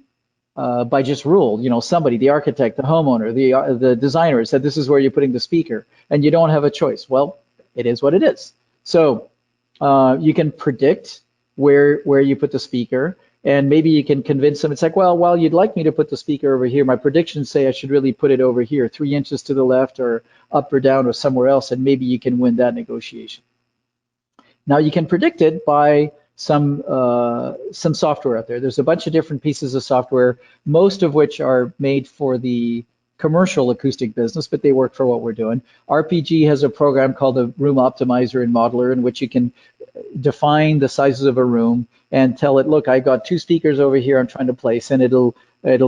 just rule? Somebody, the architect, the homeowner, the designer said this is where you're putting the speaker, and you don't have a choice. Well, it is what it is. So you can predict where you put the speaker, and maybe you can convince them. It's like, well, you'd like me to put the speaker over here. My predictions say I should really put it over here, 3 inches to the left or up or down or somewhere else, and maybe you can win that negotiation. Now you can predict it by some software out there. There's a bunch of different pieces of software, most of which are made for the commercial acoustic business, but they work for what we're doing. RPG has a program called the Room Optimizer and Modeler, in which you can define the sizes of a room and tell it, look, I got 2 speakers over here I'm trying to place, and it'll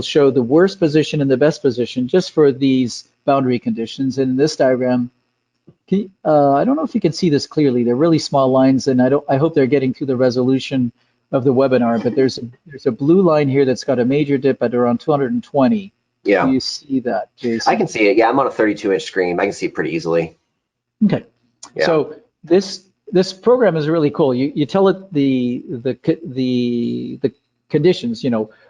show the worst position and the best position just for these boundary conditions. And in this diagram, I don't know if you can see this clearly. They're really small lines, and I hope they're getting through the resolution of the webinar, but there's a blue line here that's got a major dip at around 220. Yeah. Do you see that, Jason? I can see it. Yeah, I'm on a 32-inch screen. I can see it pretty easily. Okay. Yeah. So this program is really cool. You tell it the conditions.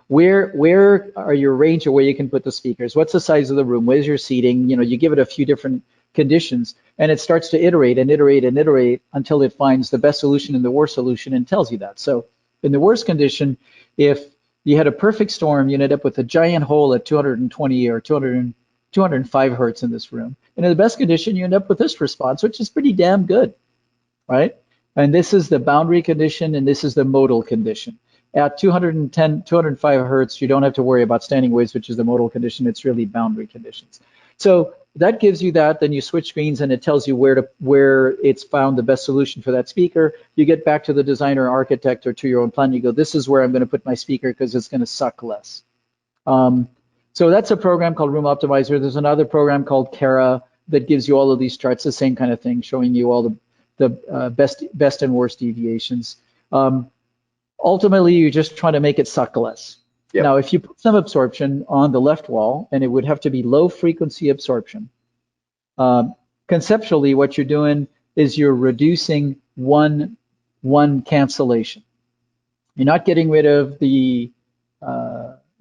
Where are your range of where you can put the speakers? What's the size of the room? Where's your seating? You give it a few different conditions, and it starts to iterate and iterate and iterate until it finds the best solution and the worst solution and tells you that. So In the worst condition, if you had a perfect storm, you'd end up with a giant hole at 220 or 205 hertz in this room. And in the best condition, you end up with this response, which is pretty damn good, right? And this is the boundary condition, and this is the modal condition. At 210, 205 hertz, you don't have to worry about standing waves, which is the modal condition. It's really boundary conditions. So that gives you that. Then you switch screens, and it tells you where it's found the best solution for that speaker. You get back to the designer, architect, or to your own plan. You go, this is where I'm going to put my speaker because it's going to suck less. So that's a program called Room Optimizer. There's another program called Kara that gives you all of these charts, the same kind of thing, showing you all the best and worst deviations. Ultimately, you're just trying to make it suck less. Yep. Now, if you put some absorption on the left wall, and it would have to be low frequency absorption, conceptually, what you're doing is you're reducing one cancellation. You're not getting rid of the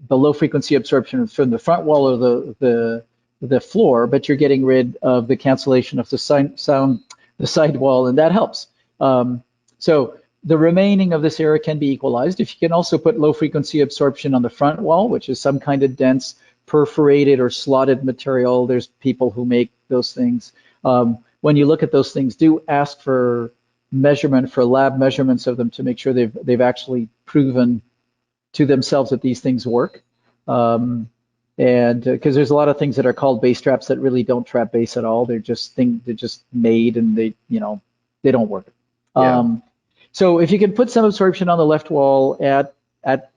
low frequency absorption from the front wall or the floor, but you're getting rid of the cancellation of the side wall, and that helps. So the remaining of this area can be equalized. If you can also put low frequency absorption on the front wall, which is some kind of dense perforated or slotted material, there's people who make those things. When you look at those things, do ask for measurement, for lab measurements of them to make sure they've actually proven to themselves that these things work. And because there's a lot of things that are called bass traps that really don't trap bass at all. They're just made, and they don't work. Yeah. So if you can put some absorption on the left wall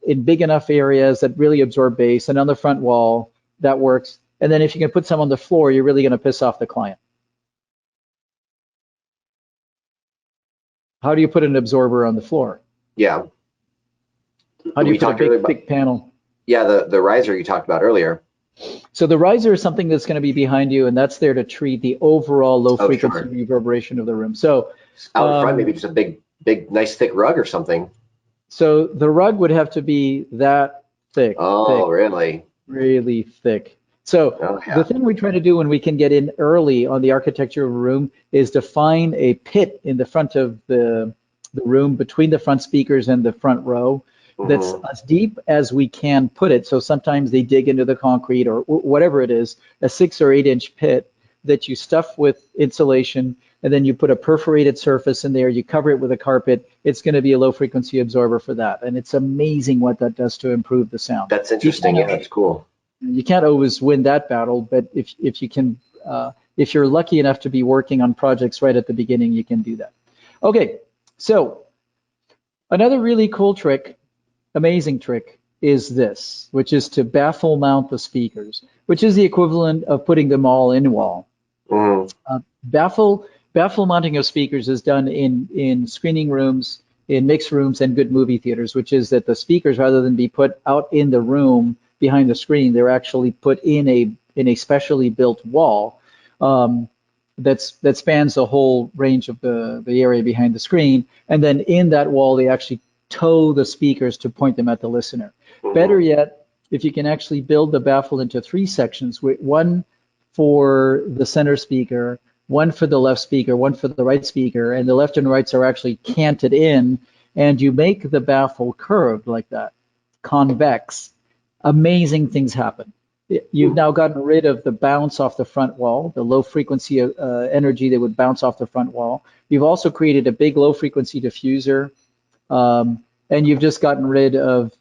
in big enough areas that really absorb bass, and on the front wall, that works. And then if you can put some on the floor, you're really going to piss off the client. How do you put an absorber on the floor? Yeah. How do you put a big panel? Yeah, the riser you talked about earlier. So the riser is something that's going to be behind you, and that's there to treat the overall low frequency reverberation of the room. So out in front, maybe just a big, nice thick rug or something. So the rug would have to be that thick. Oh, thick, really? Really thick. So the thing we try to do when we can get in early on the architecture of a room is define a pit in the front of the room between the front speakers and the front row that's as deep as we can put it. So sometimes they dig into the concrete or whatever it is, a 6 or 8 inch pit that you stuff with insulation, and then you put a perforated surface in there, you cover it with a carpet. It's going to be a low frequency absorber for that. And it's amazing what that does to improve the sound. That's interesting. Yeah, that's cool. You can't always win that battle, but if you can, if you're lucky enough to be working on projects right at the beginning, you can do that. Okay, so another really cool trick, amazing trick, is this, which is to baffle mount the speakers, which is the equivalent of putting them all in wall. Baffle mounting of speakers is done in screening rooms, in mixed rooms, and good movie theaters, which is that the speakers, rather than be put out in the room behind the screen, they're actually put in a specially built wall that spans the whole range of the area behind the screen. And then in that wall, they actually tow the speakers to point them at the listener. Better yet, if you can actually build the baffle into 3 sections, one for the center speaker, one for the left speaker, one for the right speaker, and the left and rights are actually canted in, and you make the baffle curved like that, convex, amazing things happen. You've now gotten rid of the bounce off the front wall, the low frequency energy that would bounce off the front wall. You've also created a big low frequency diffuser, and you've just gotten rid of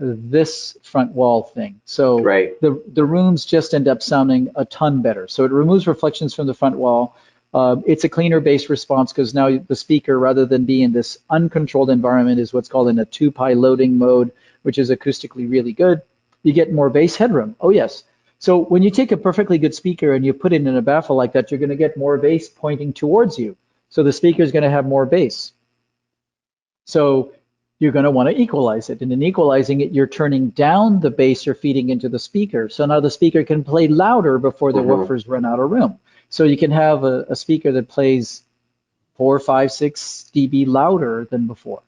this front wall thing. So the rooms just end up sounding a ton better. So it removes reflections from the front wall. It's a cleaner bass response because now the speaker, rather than be in this uncontrolled environment, is what's called in a 2-pi loading mode, which is acoustically really good. You get more bass headroom. Oh yes. So when you take a perfectly good speaker and you put it in a baffle like that, you're going to get more bass pointing towards you. So the speaker is going to have more bass. So you're going to want to equalize it. And in equalizing it, you're turning down the bass you're feeding into the speaker. So now the speaker can play louder before the woofers run out of room. So you can have a speaker that plays 4, 5, 6 dB louder than before.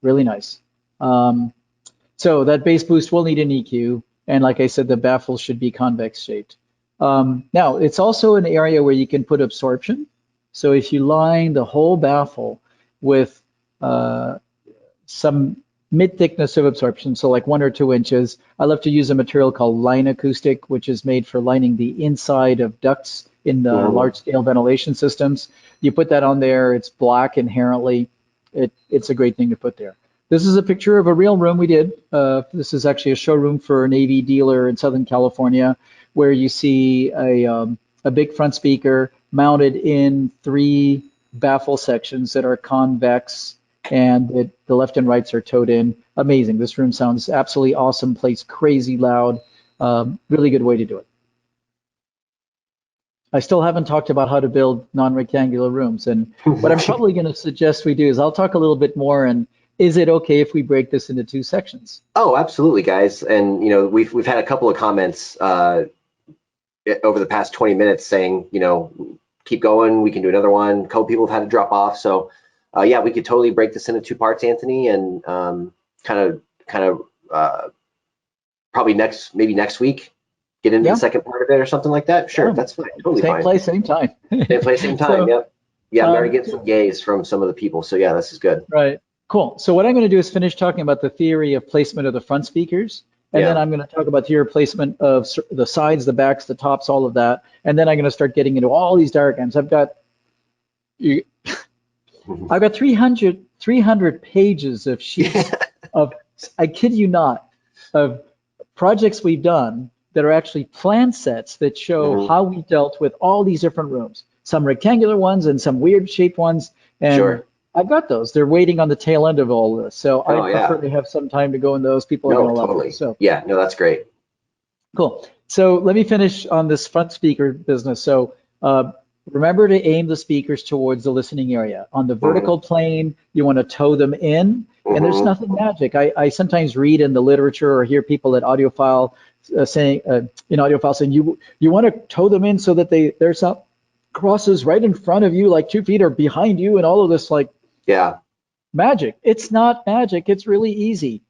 Really nice. So that bass boost will need an EQ. And like I said, the baffle should be convex shaped. Now, it's also an area where you can put absorption. So if you line the whole baffle with some mid-thickness of absorption, so like 1 or 2 inches. I love to use a material called line acoustic, which is made for lining the inside of ducts in the large-scale ventilation systems. You put that on there, it's black inherently. It's a great thing to put there. This is a picture of a real room we did. This is actually a showroom for an AV dealer in Southern California, where you see a big front speaker mounted in 3 baffle sections that are convex, and the left and rights are towed in. Amazing. This room sounds absolutely awesome, plays crazy loud. Really good way to do it. I still haven't talked about how to build non-rectangular rooms, and what I'm probably going to suggest we do is I'll talk a little bit more, and is it okay if we break this into 2 sections? Oh, absolutely, guys. And, you know, we've had a couple of comments over the past 20 minutes saying, you know, keep going, we can do another one. A couple people have had to drop off. So yeah, we could totally break this into 2 parts, Anthony, and kind of probably maybe next week, get into the second part of it or something like that. Sure, that's fine, totally fine. Same place, same time. Same place, same time, so, yep. Yeah, I'm already getting some yays from some of the people, so yeah, this is good. Right, cool. So what I'm going to do is finish talking about the theory of placement of the front speakers, and then I'm going to talk about theory of placement of the sides, the backs, the tops, all of that, and then I'm going to start getting into all these diagrams. I've got 300 pages of sheets of, I kid you not, of projects we've done that are actually plan sets that show how we dealt with all these different rooms, some rectangular ones and some weird shaped ones. And I've got those. They're waiting on the tail end of all of this. So I prefer to have some time to go in those. People are going to love it. So yeah, no, that's great. Cool. So let me finish on this front speaker business. So remember to aim the speakers towards the listening area. On the vertical plane, you want to tow them in, and there's nothing magic. I sometimes read in the literature or hear people at audiophile saying, you want to tow them in so that there's some crosses right in front of you, like 2 feet, or behind you, and all of this magic. It's not magic. It's really easy.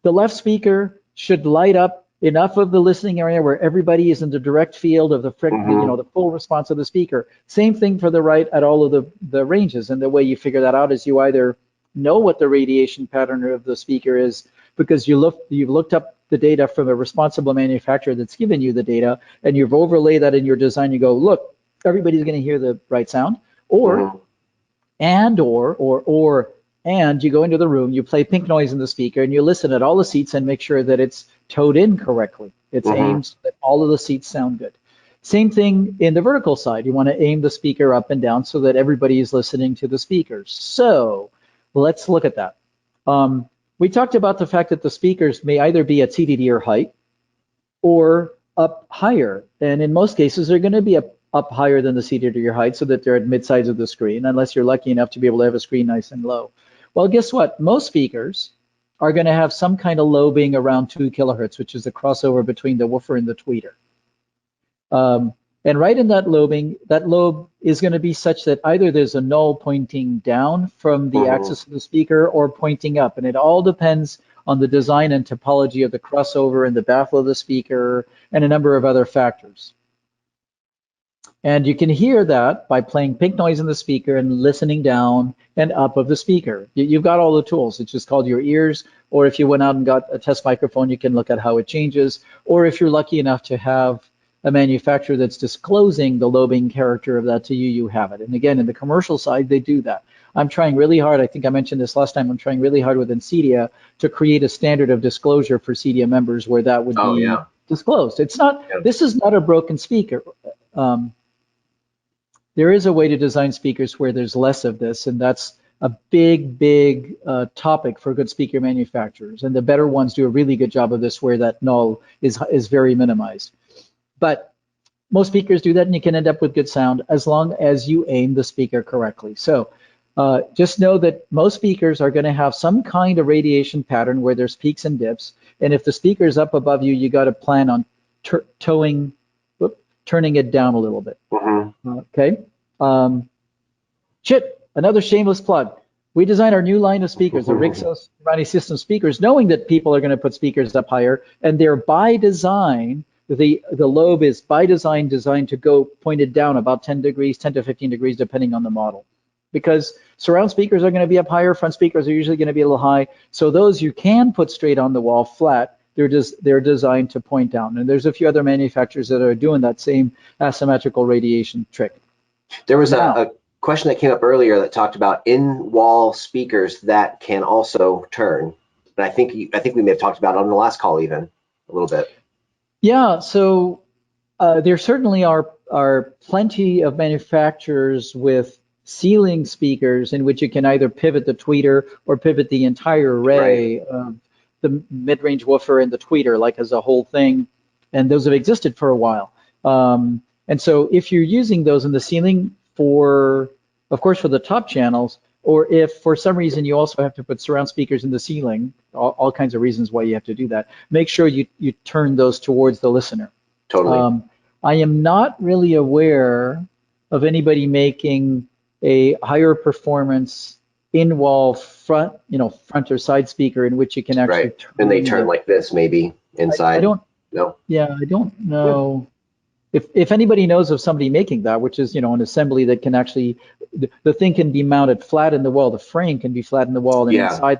The left speaker should light up enough of the listening area where everybody is in the direct field of the the full response of the speaker. Same thing for the right at all of the ranges. And the way you figure that out is you either know what the radiation pattern of the speaker is because you've looked up the data from a responsible manufacturer that's given you the data, and you've overlaid that in your design. You go, look, everybody's going to hear the right sound, or you go into the room, you play pink noise in the speaker, and you listen at all the seats and make sure that it's towed in correctly. It's aimed so that all of the seats sound good. Same thing in the vertical side. You want to aim the speaker up and down so that everybody is listening to the speakers. So let's look at that. We talked about the fact that the speakers may either be at seated ear height or up higher. And in most cases, they're going to be up higher than the seated ear height so that they're at mid sides of the screen, unless you're lucky enough to be able to have a screen nice and low. Well, guess what? Most speakers are going to have some kind of lobing around 2 kilohertz, which is the crossover between the woofer and the tweeter. And right in that lobing, that lobe is going to be such that either there's a null pointing down from the axis of the speaker or pointing up. And it all depends on the design and topology of the crossover and the baffle of the speaker and a number of other factors. And you can hear that by playing pink noise in the speaker and listening down and up of the speaker. You've got all the tools. It's just called your ears, or if you went out and got a test microphone, you can look at how it changes. Or if you're lucky enough to have a manufacturer that's disclosing the lobing character of that to you, you have it. And again, in the commercial side, they do that. I'm trying really hard, I think I mentioned this last time, I'm trying really hard with NCEDIA to create a standard of disclosure for CEDIA members where that would be disclosed. It's not, this is not a broken speaker. There is a way to design speakers where there's less of this, and that's a big topic for good speaker manufacturers. And the better ones do a really good job of this where that null is very minimized. But most speakers do that, and you can end up with good sound as long as you aim the speaker correctly. So just know that most speakers are going to have some kind of radiation pattern where there's peaks and dips. And if the speaker's up above you, you got to plan on turning it down a little bit. Okay. Another shameless plug. We designed our new line of speakers, the Rixos Grimani system speakers, knowing that people are going to put speakers up higher, and they're by design. The lobe is by design designed to go pointed down about 10 degrees, 10 to 15 degrees, depending on the model. because surround speakers are going to be up higher, front speakers are usually going to be a little high. So those you can put straight on the wall flat, they're designed to point down. And there's a few other manufacturers that are doing that same asymmetrical radiation trick. There was a question that came up earlier that talked about in-wall speakers that can also turn. And I think we may have talked about it on the last call even a little bit. Yeah, so there certainly are plenty of manufacturers with ceiling speakers in which you can either pivot the tweeter or pivot the entire array of the mid-range woofer and the tweeter, like as a whole thing. And those have existed for a while. And so if you're using those in the ceiling for, of course, for the top channels, or if for some reason you also have to put surround speakers in the ceiling, all kinds of reasons why you have to do that, make sure you turn those towards the listener. Totally. I am not really aware of anybody making a higher performance in-wall front or side speaker in which you can actually turn. And they turn like this, maybe inside. I don't. No. Yeah, I don't know. If anybody knows of somebody making that, which is an assembly that can actually, the thing can be mounted flat in the wall, the frame can be flat in the wall, and inside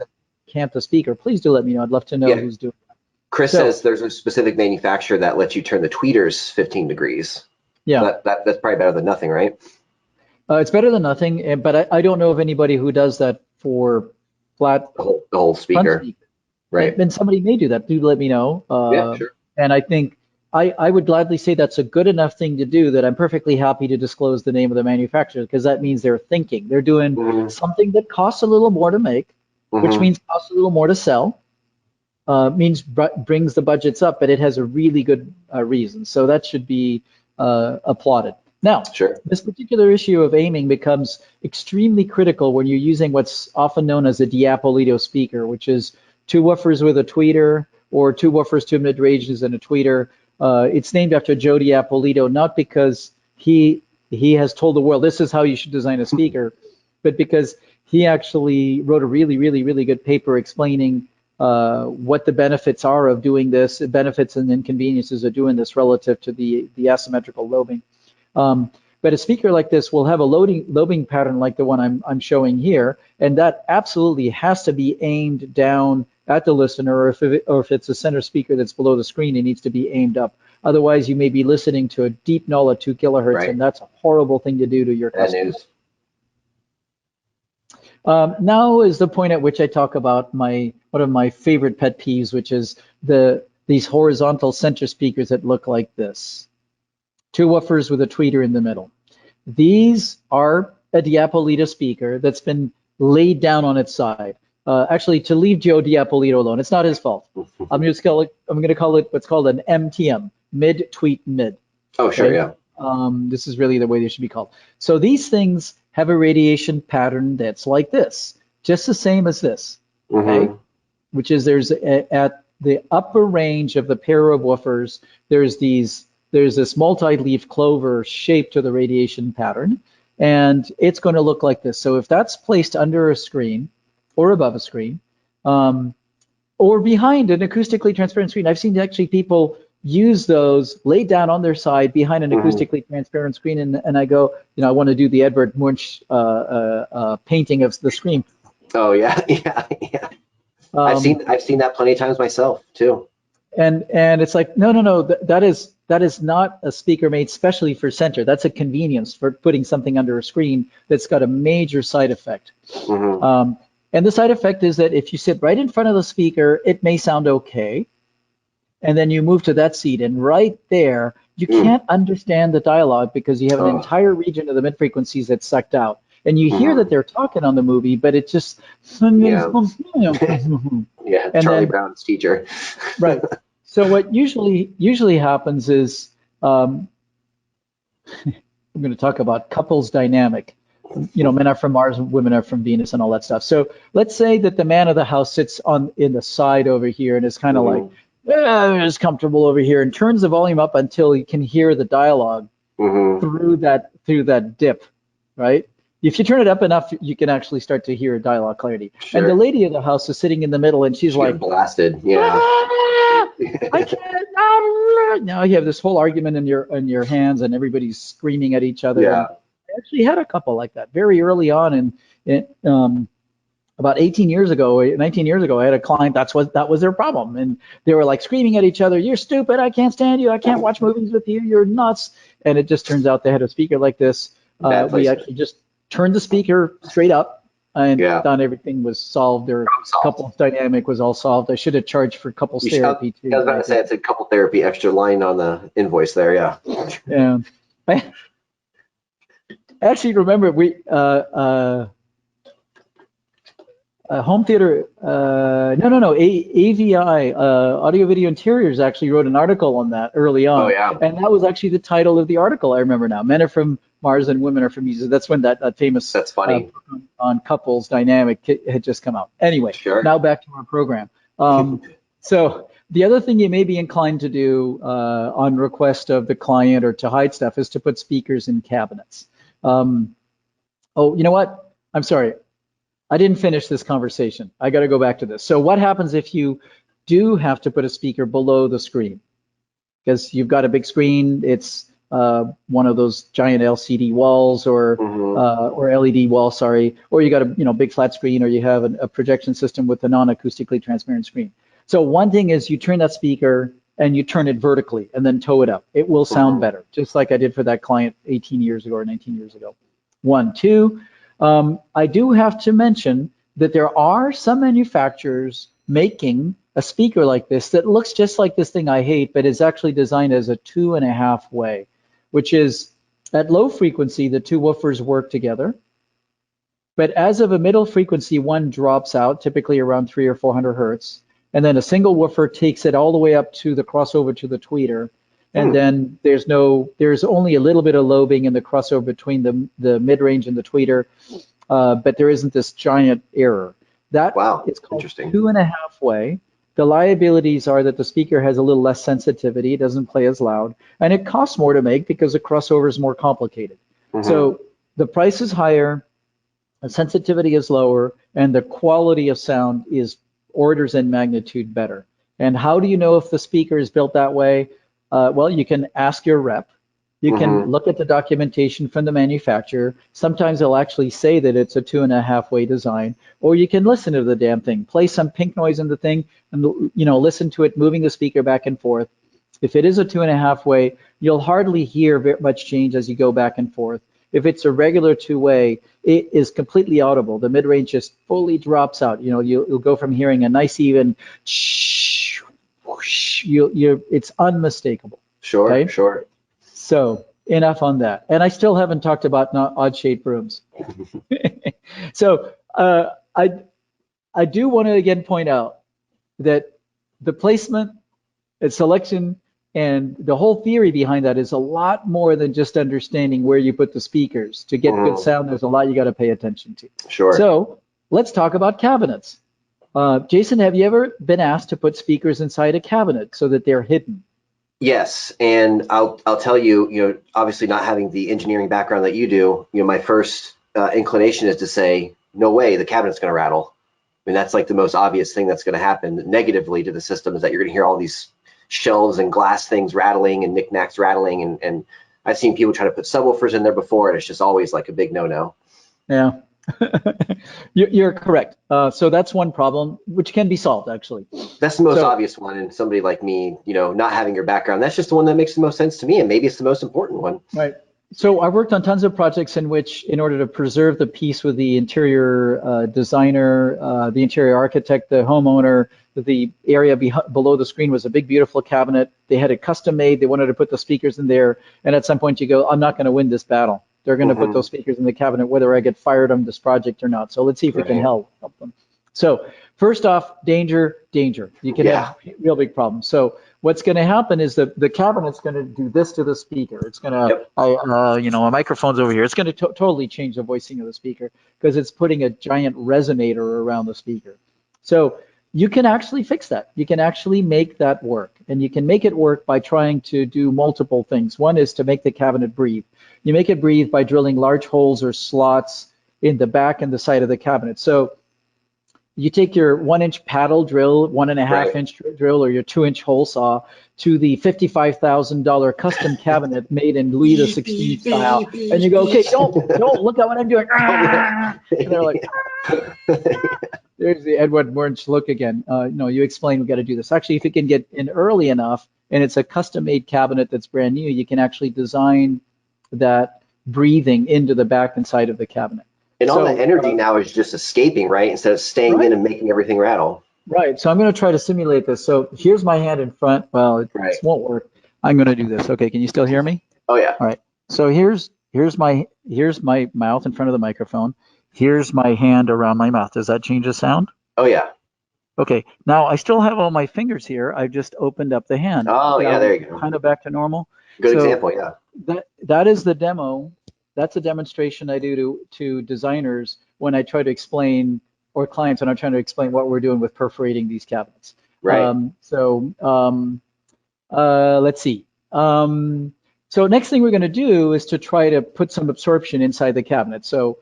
the speaker, please do let me know. I'd love to know who's doing that. Chris says there's a specific manufacturer that lets you turn the tweeters 15 degrees. Yeah. That's probably better than nothing, right? It's better than nothing, but I don't know of anybody who does that for flat the whole speaker. Right. And somebody may do that. Do let me know. Yeah, sure. And I think I would gladly say that's a good enough thing to do that I'm perfectly happy to disclose the name of the manufacturer, because that means they're thinking. They're doing something that costs a little more to make, which means costs a little more to sell, means brings the budgets up, but it has a really good reason. So that should be applauded. Now, this particular issue of aiming becomes extremely critical when you're using what's often known as a Diapolito speaker, which is 2 woofers with a tweeter, or 2 woofers, 2 mid-ranges, and a tweeter. It's named after Joe Diapolito, not because he has told the world this is how you should design a speaker, but because he actually wrote a really, really, really good paper explaining what the benefits are of doing this, the benefits and inconveniences of doing this relative to the asymmetrical lobing. But a speaker like this will have a lobing pattern like the one I'm showing here, and that absolutely has to be aimed down at the listener, or if it's a center speaker that's below the screen, it needs to be aimed up. Otherwise, you may be listening to a deep null at 2 kilohertz, and that's a horrible thing to do to your customer. Now is the point at which I talk about one of my favorite pet peeves, which is these horizontal center speakers that look like this. 2 woofers with a tweeter in the middle. These are a Diapolito speaker that's been laid down on its side. Actually, to leave Joe Diapolito alone, it's not his fault. I'm going to call it what's called an MTM, mid-tweet mid. Oh, sure, okay? This is really the way they should be called. So these things have a radiation pattern that's like this, just the same as this, okay? Which is at the upper range of the pair of woofers, there's this multi-leaf clover shape to the radiation pattern, and it's going to look like this. So if that's placed under a screen or above a screen, or behind an acoustically transparent screen, I've seen actually people use those laid down on their side behind an acoustically transparent screen, and I go, I want to do the Edvard Munch painting of the screen. Oh yeah. I've seen that plenty of times myself too. And it's like, no, that is not a speaker made specially for center. That's a convenience for putting something under a screen that's got a major side effect. And the side effect is that if you sit right in front of the speaker, it may sound okay. And then you move to that seat, and right there, you can't understand the dialogue because you have an entire region of the mid-frequencies that's sucked out. And you hear that they're talking on the movie, but it just... Yeah, Charlie Brown's teacher. Right. So what usually happens is, I'm going to talk about couples dynamic. Men are from Mars, women are from Venus, and all that stuff. So let's say that the man of the house sits in the side over here and is kind of like, is comfortable over here, and turns the volume up until he can hear the dialogue through that dip, right? If you turn it up enough, you can actually start to hear dialogue clarity. Sure. And the lady of the house is sitting in the middle, and she's like blasted. Yeah. I can't. Now you have this whole argument in your hands, and everybody's screaming at each other. Yeah. actually had a couple like that very early on, and about 18 years ago, 19 years ago, I had a client that was their problem, and they were like screaming at each other, "You're stupid! I can't stand you! I can't watch movies with you! You're nuts!" And it just turns out they had a speaker like this. We actually just turned the speaker straight up, and done everything was solved. Their couples dynamic was all solved. I should have charged for couples therapy too. I was about to say it's a couple therapy extra line on the invoice there. Yeah. Yeah. I actually remember home theater, AVI, Audio Video Interiors, actually wrote an article on that early on. Oh, yeah. And that was actually the title of the article, I remember now. Men are from Mars and women are from Venus. That's when that famous That's funny. on couples dynamic had just come out. Anyway, now back to our program. So the other thing you may be inclined to do on request of the client or to hide stuff is to put speakers in cabinets. Oh, you know what? I'm sorry. I didn't finish this conversation. I got to go back to this. So what happens if you do have to put a speaker below the screen? Because you've got a big screen, it's one of those giant LCD walls or LED wall, sorry, or you got a big flat screen, or you have a projection system with a non-acoustically transparent screen. So one thing is you turn that speaker and you turn it vertically and then tow it up. It will sound better, just like I did for that client 18 years ago or 19 years ago. 1, 2. I do have to mention that there are some manufacturers making a speaker like this that looks just like this thing I hate, but is actually designed as a 2.5 way, which is at low frequency, the two woofers work together. But as of a middle frequency, one drops out, typically around 300 or 400 hertz. And then a single woofer takes it all the way up to the crossover to the tweeter. And then there's only a little bit of lobing in the crossover between the mid-range and the tweeter, but there isn't this giant error. That is called 2.5 way. The liabilities are that the speaker has a little less sensitivity, it doesn't play as loud, and it costs more to make because the crossover is more complicated. So the price is higher, the sensitivity is lower, and the quality of sound is orders in magnitude better. And how do you know if the speaker is built that way? Well, you can ask your rep. You can look at the documentation from the manufacturer. Sometimes they'll actually say that it's a 2.5 way design, or you can listen to the damn thing. Play some pink noise in the thing and listen to it moving the speaker back and forth. If it is a 2.5 way, you'll hardly hear very much change as you go back and forth. If it's a regular 2-way, it is completely audible. The mid-range just fully drops out. You'll go from hearing a nice even it's unmistakable. Sure, okay? Sure. So enough on that. And I still haven't talked about odd shaped rooms. So I do want to again point out that the placement and selection and the whole theory behind that is a lot more than just understanding where you put the speakers. To get good sound, there's a lot you got to pay attention to. Sure. So let's talk about cabinets. Jason, have you ever been asked to put speakers inside a cabinet so that they're hidden? Yes, and I'll tell you, obviously not having the engineering background that you do, my first inclination is to say, no way, the cabinet's going to rattle. I mean, that's like the most obvious thing that's going to happen negatively to the system, is that you're going to hear all these shelves and glass things rattling and knickknacks rattling, and I've seen people try to put subwoofers in there before, and it's just always like a big no-no. Yeah. You're correct. So that's one problem, which can be solved, actually. That's the most obvious one, and somebody like me, not having your background, that's just the one that makes the most sense to me, and maybe it's the most important one. Right. So I worked on tons of projects in which, in order to preserve the peace with the interior designer, the interior architect, the homeowner, the area below the screen was a big, beautiful cabinet. They had it custom made. They wanted to put the speakers in there, and at some point you go, I'm not going to win this battle. They're going to put those speakers in the cabinet, whether I get fired on this project or not. So let's see if we can help them. So first off, danger. You can have real big problems. So what's going to happen is that the cabinet's going to do this to the speaker. It's going to, a microphone's over here. It's going to totally change the voicing of the speaker because it's putting a giant resonator around the speaker. So you can actually fix that. You can actually make that work. And you can make it work by trying to do multiple things. One is to make the cabinet breathe. You make it breathe by drilling large holes or slots in the back and the side of the cabinet. So you take your 1-inch paddle drill, 1.5-inch drill, or your 2-inch hole saw to the $55,000 custom cabinet made in Louis the 16th style, and you go, okay, don't look at what I'm doing. And they're like, there's the Edward Munch look again. No, you explain we got to do this. Actually, if you can get in early enough, and it's a custom-made cabinet that's brand new, you can actually design that breathing into the back and side of the cabinet. And all that energy now is just escaping, right? Instead of staying in and making everything rattle. Right. So I'm going to try to simulate this. So here's my hand in front. Well, it won't work. I'm going to do this. Okay. Can you still hear me? Oh yeah. All right. So here's my mouth in front of the microphone. Here's my hand around my mouth. Does that change the sound? Oh yeah. Okay. Now I still have all my fingers here. I've just opened up the hand. Oh yeah. There you go. Kind of back to normal. Good example. Yeah. That is the demo. That's a demonstration I do to designers when I try to explain, or clients when I'm trying to explain what we're doing with perforating these cabinets. Right. Let's see. So next thing we're going to do is to try to put some absorption inside the cabinet. So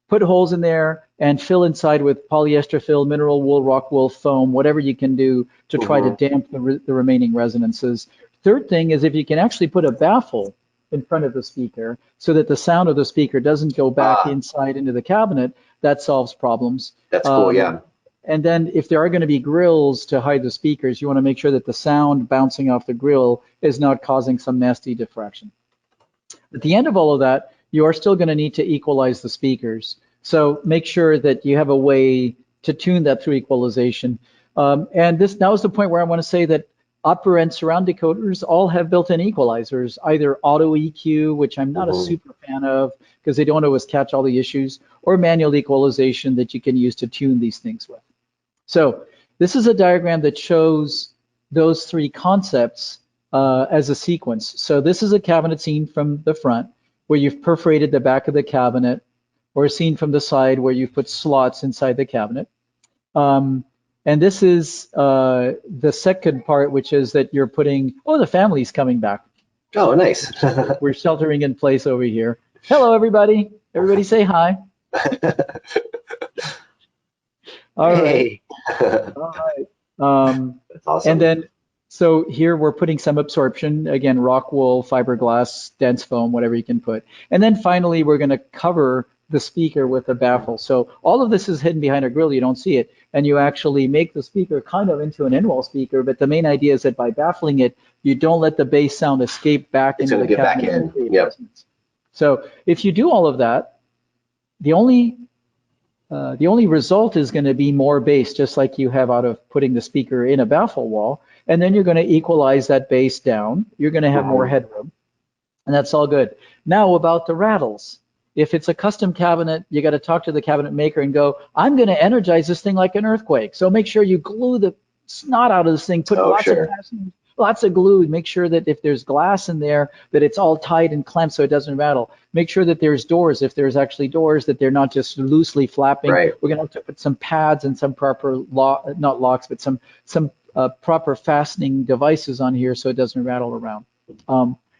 put holes in there and fill inside with polyester fill, mineral wool, rock wool, foam, whatever you can do to try to damp the remaining resonances. Third thing is if you can actually put a baffle in front of the speaker so that the sound of the speaker doesn't go back inside into the cabinet, that solves problems. That's cool, yeah. And then if there are going to be grills to hide the speakers, you want to make sure that the sound bouncing off the grill is not causing some nasty diffraction. At the end of all of that, you are still going to need to equalize the speakers. So make sure that you have a way to tune that through equalization. And this now is the point where I want to say that upper and surround decoders all have built-in equalizers, either auto EQ, which I'm not a super fan of because they don't always catch all the issues, or manual equalization that you can use to tune these things with. So this is a diagram that shows those three concepts as a sequence. So this is a cabinet scene from the front where you've perforated the back of the cabinet, or a scene from the side where you've put slots inside the cabinet. And this is the second part, which is that you're putting, the family's coming back. Oh, nice. We're sheltering in place over here. Hello, everybody. Everybody say hi. All right. All right. That's awesome. And then, so here we're putting some absorption, again, rock wool, fiberglass, dense foam, whatever you can put. And then finally, we're going to cover the speaker with a baffle. So all of this is hidden behind a grill, you don't see it, and you actually make the speaker kind of into an in-wall speaker, but the main idea is that by baffling it, you don't let the bass sound escape back into the cabinet. Back in. Yep. So if you do all of that, the only result is going to be more bass, just like you have out of putting the speaker in a baffle wall, and then you're going to equalize that bass down. You're going to have more headroom, and that's all good. Now about the rattles. If it's a custom cabinet, you got to talk to the cabinet maker and go, I'm going to energize this thing like an earthquake. So make sure you glue the snot out of this thing, put lots of glue, make sure that if there's glass in there, that it's all tight and clamped so it doesn't rattle. Make sure that there's doors, if there's actually doors, that they're not just loosely flapping. Right. We're going to have to put some pads and some proper, not locks, but some proper fastening devices on here so it doesn't rattle around.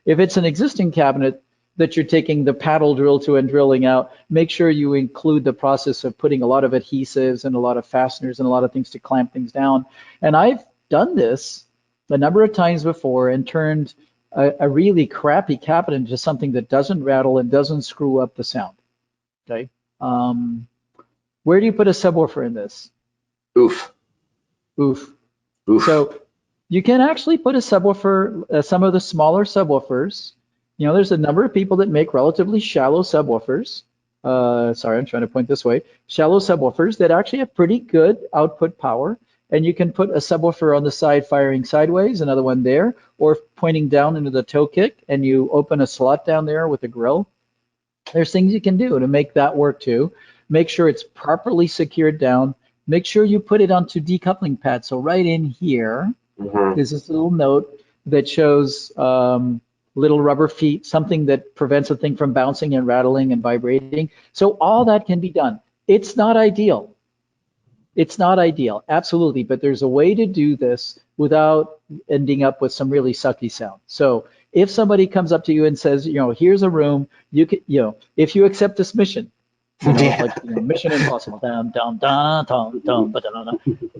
If it's an existing cabinet that you're taking the paddle drill to and drilling out, make sure you include the process of putting a lot of adhesives and a lot of fasteners and a lot of things to clamp things down. And I've done this a number of times before and turned a really crappy cabinet into something that doesn't rattle and doesn't screw up the sound. Okay. Where do you put a subwoofer in this? Oof. So you can actually put a subwoofer, some of the smaller subwoofers. You know, there's a number of people that make relatively shallow subwoofers. Sorry, I'm trying to point this way. Shallow subwoofers that actually have pretty good output power. And you can put a subwoofer on the side firing sideways, another one there, or pointing down into the toe kick, and you open a slot down there with a grill. There's things you can do to make that work too. Make sure it's properly secured down. Make sure you put it onto decoupling pads. So right in here, there's this little note that shows little rubber feet, something that prevents the thing from bouncing and rattling and vibrating. So all that can be done. It's not ideal. It's not ideal, absolutely, but there's a way to do this without ending up with some really sucky sound. So if somebody comes up to you and says, you know, here's a room, you can, you know, if you accept this mission, You know, Yeah. like, you know, mission impossible. Dum, dum, dum, dum, dum, ba-da-da-da.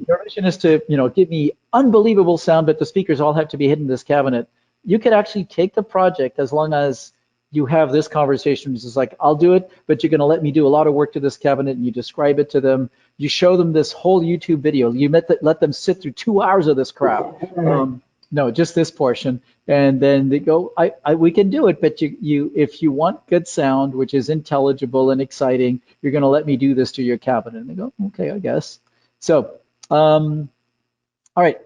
Your mission is to, you know, give me unbelievable sound, but the speakers all have to be hidden in this cabinet. You could actually take the project as long as you have this conversation. It's just like, I'll do it, but you're going to let me do a lot of work to this cabinet, and you describe it to them. You show them this whole YouTube video. You let them sit through 2 hours of this crap. No, just this portion, and then they go, we can do it, but if you want good sound, which is intelligible and exciting, you're going to let me do this to your cabinet. And they go, okay, I guess. So, all right.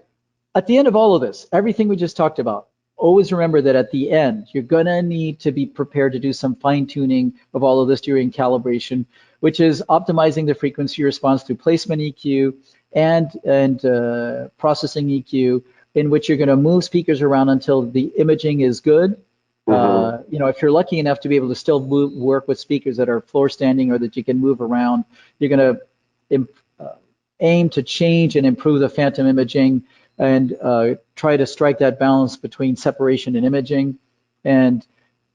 At the end of all of this, everything we just talked about, always remember that at the end, you're going to need to be prepared to do some fine-tuning of all of this during calibration, which is optimizing the frequency response through placement EQ and processing EQ, in which you're going to move speakers around until the imaging is good. You know, if you're lucky enough to be able to still work with speakers that are floor standing or that you can move around, you're going to aim to change and improve the phantom imaging and try to strike that balance between separation and imaging, and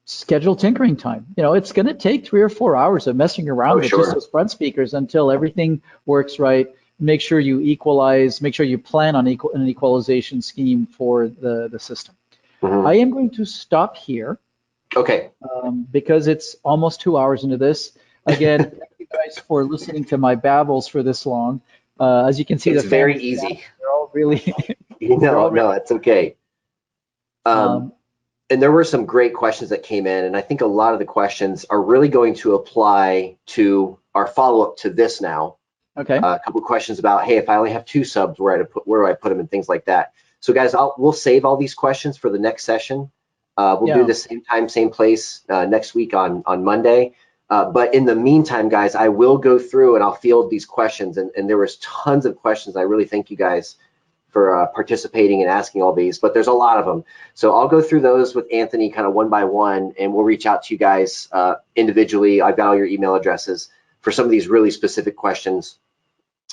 schedule tinkering time. You know, it's going to take 3 or 4 hours of messing around with just those front speakers until everything works right. Make sure you equalize, make sure you plan on an equalization scheme for the system. I am going to stop here. Okay. Because it's almost 2 hours into this. Again, thank you guys for listening to my babbles for this long. As you can see, it's very easy. They're all really. No, it's okay. And there were some great questions that came in, and I think a lot of the questions are really going to apply to our follow-up to this now. Okay. A couple of questions about, hey, if I only have 2 subs, where do I put them, and things like that. So guys, we'll save all these questions for the next session. We'll do the same time, same place next week on Monday. But in the meantime, guys, I will go through and I'll field these questions. And there was tons of questions. I really thank you guys for participating and asking all these, but there's a lot of them. So I'll go through those with Anthony kind of one by one, and we'll reach out to you guys individually. I've got all your email addresses for some of these really specific questions.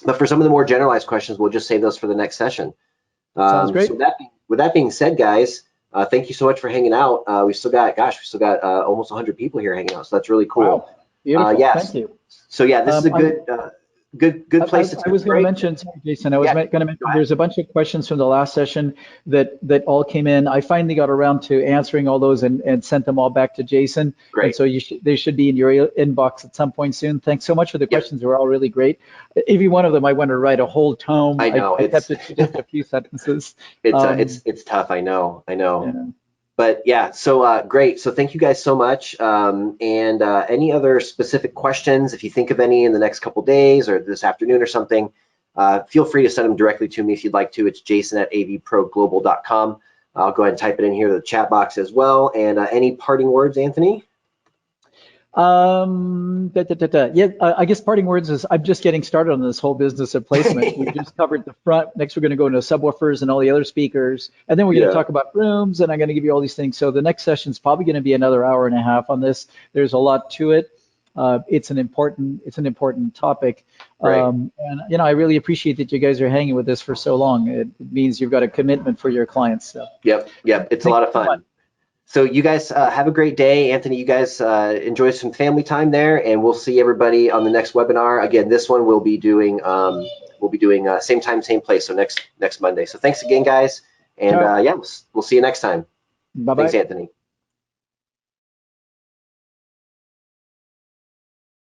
But for some of the more generalized questions, we'll just save those for the next session. Sounds great. So with that being said, guys, thank you so much for hanging out. We still got almost 100 people here hanging out, so that's really cool. Wow. Beautiful. Yes. Thank you. So yeah, this is a good place. I was going to mention, sorry, Jason, I was going to mention there's a bunch of questions from the last session that all came in. I finally got around to answering all those and sent them all back to Jason. Great. And so they should be in your inbox at some point soon. Thanks so much for the questions. They were all really great. Every one of them, I want to write a whole tome. I know. I kept it to just a few sentences. It's tough. I know. Yeah. But yeah, so great. So thank you guys so much. And any other specific questions, if you think of any in the next couple days or this afternoon or something, feel free to send them directly to me if you'd like to. It's jason@avproglobal.com. I'll go ahead and type it in here to the chat box as well. And any parting words, Anthony? Yeah, I guess parting words is I'm just getting started on this whole business of placement. We just covered the front. Next, we're going to go into subwoofers and all the other speakers, and then we're going to talk about rooms, and I'm going to give you all these things. So the next session is probably going to be another hour and a half on this. There's a lot to it. It's an important topic, and you know, I really appreciate that you guys are hanging with this for so long. It means you've got a commitment for your clients. So. Yep, it's a lot of fun. So you guys have a great day. Anthony, you guys enjoy some family time there, and we'll see everybody on the next webinar. Again, this one we'll be doing same time, same place, so next Monday. So thanks again, guys, and yeah, we'll see you next time. Bye-bye. Thanks, Anthony.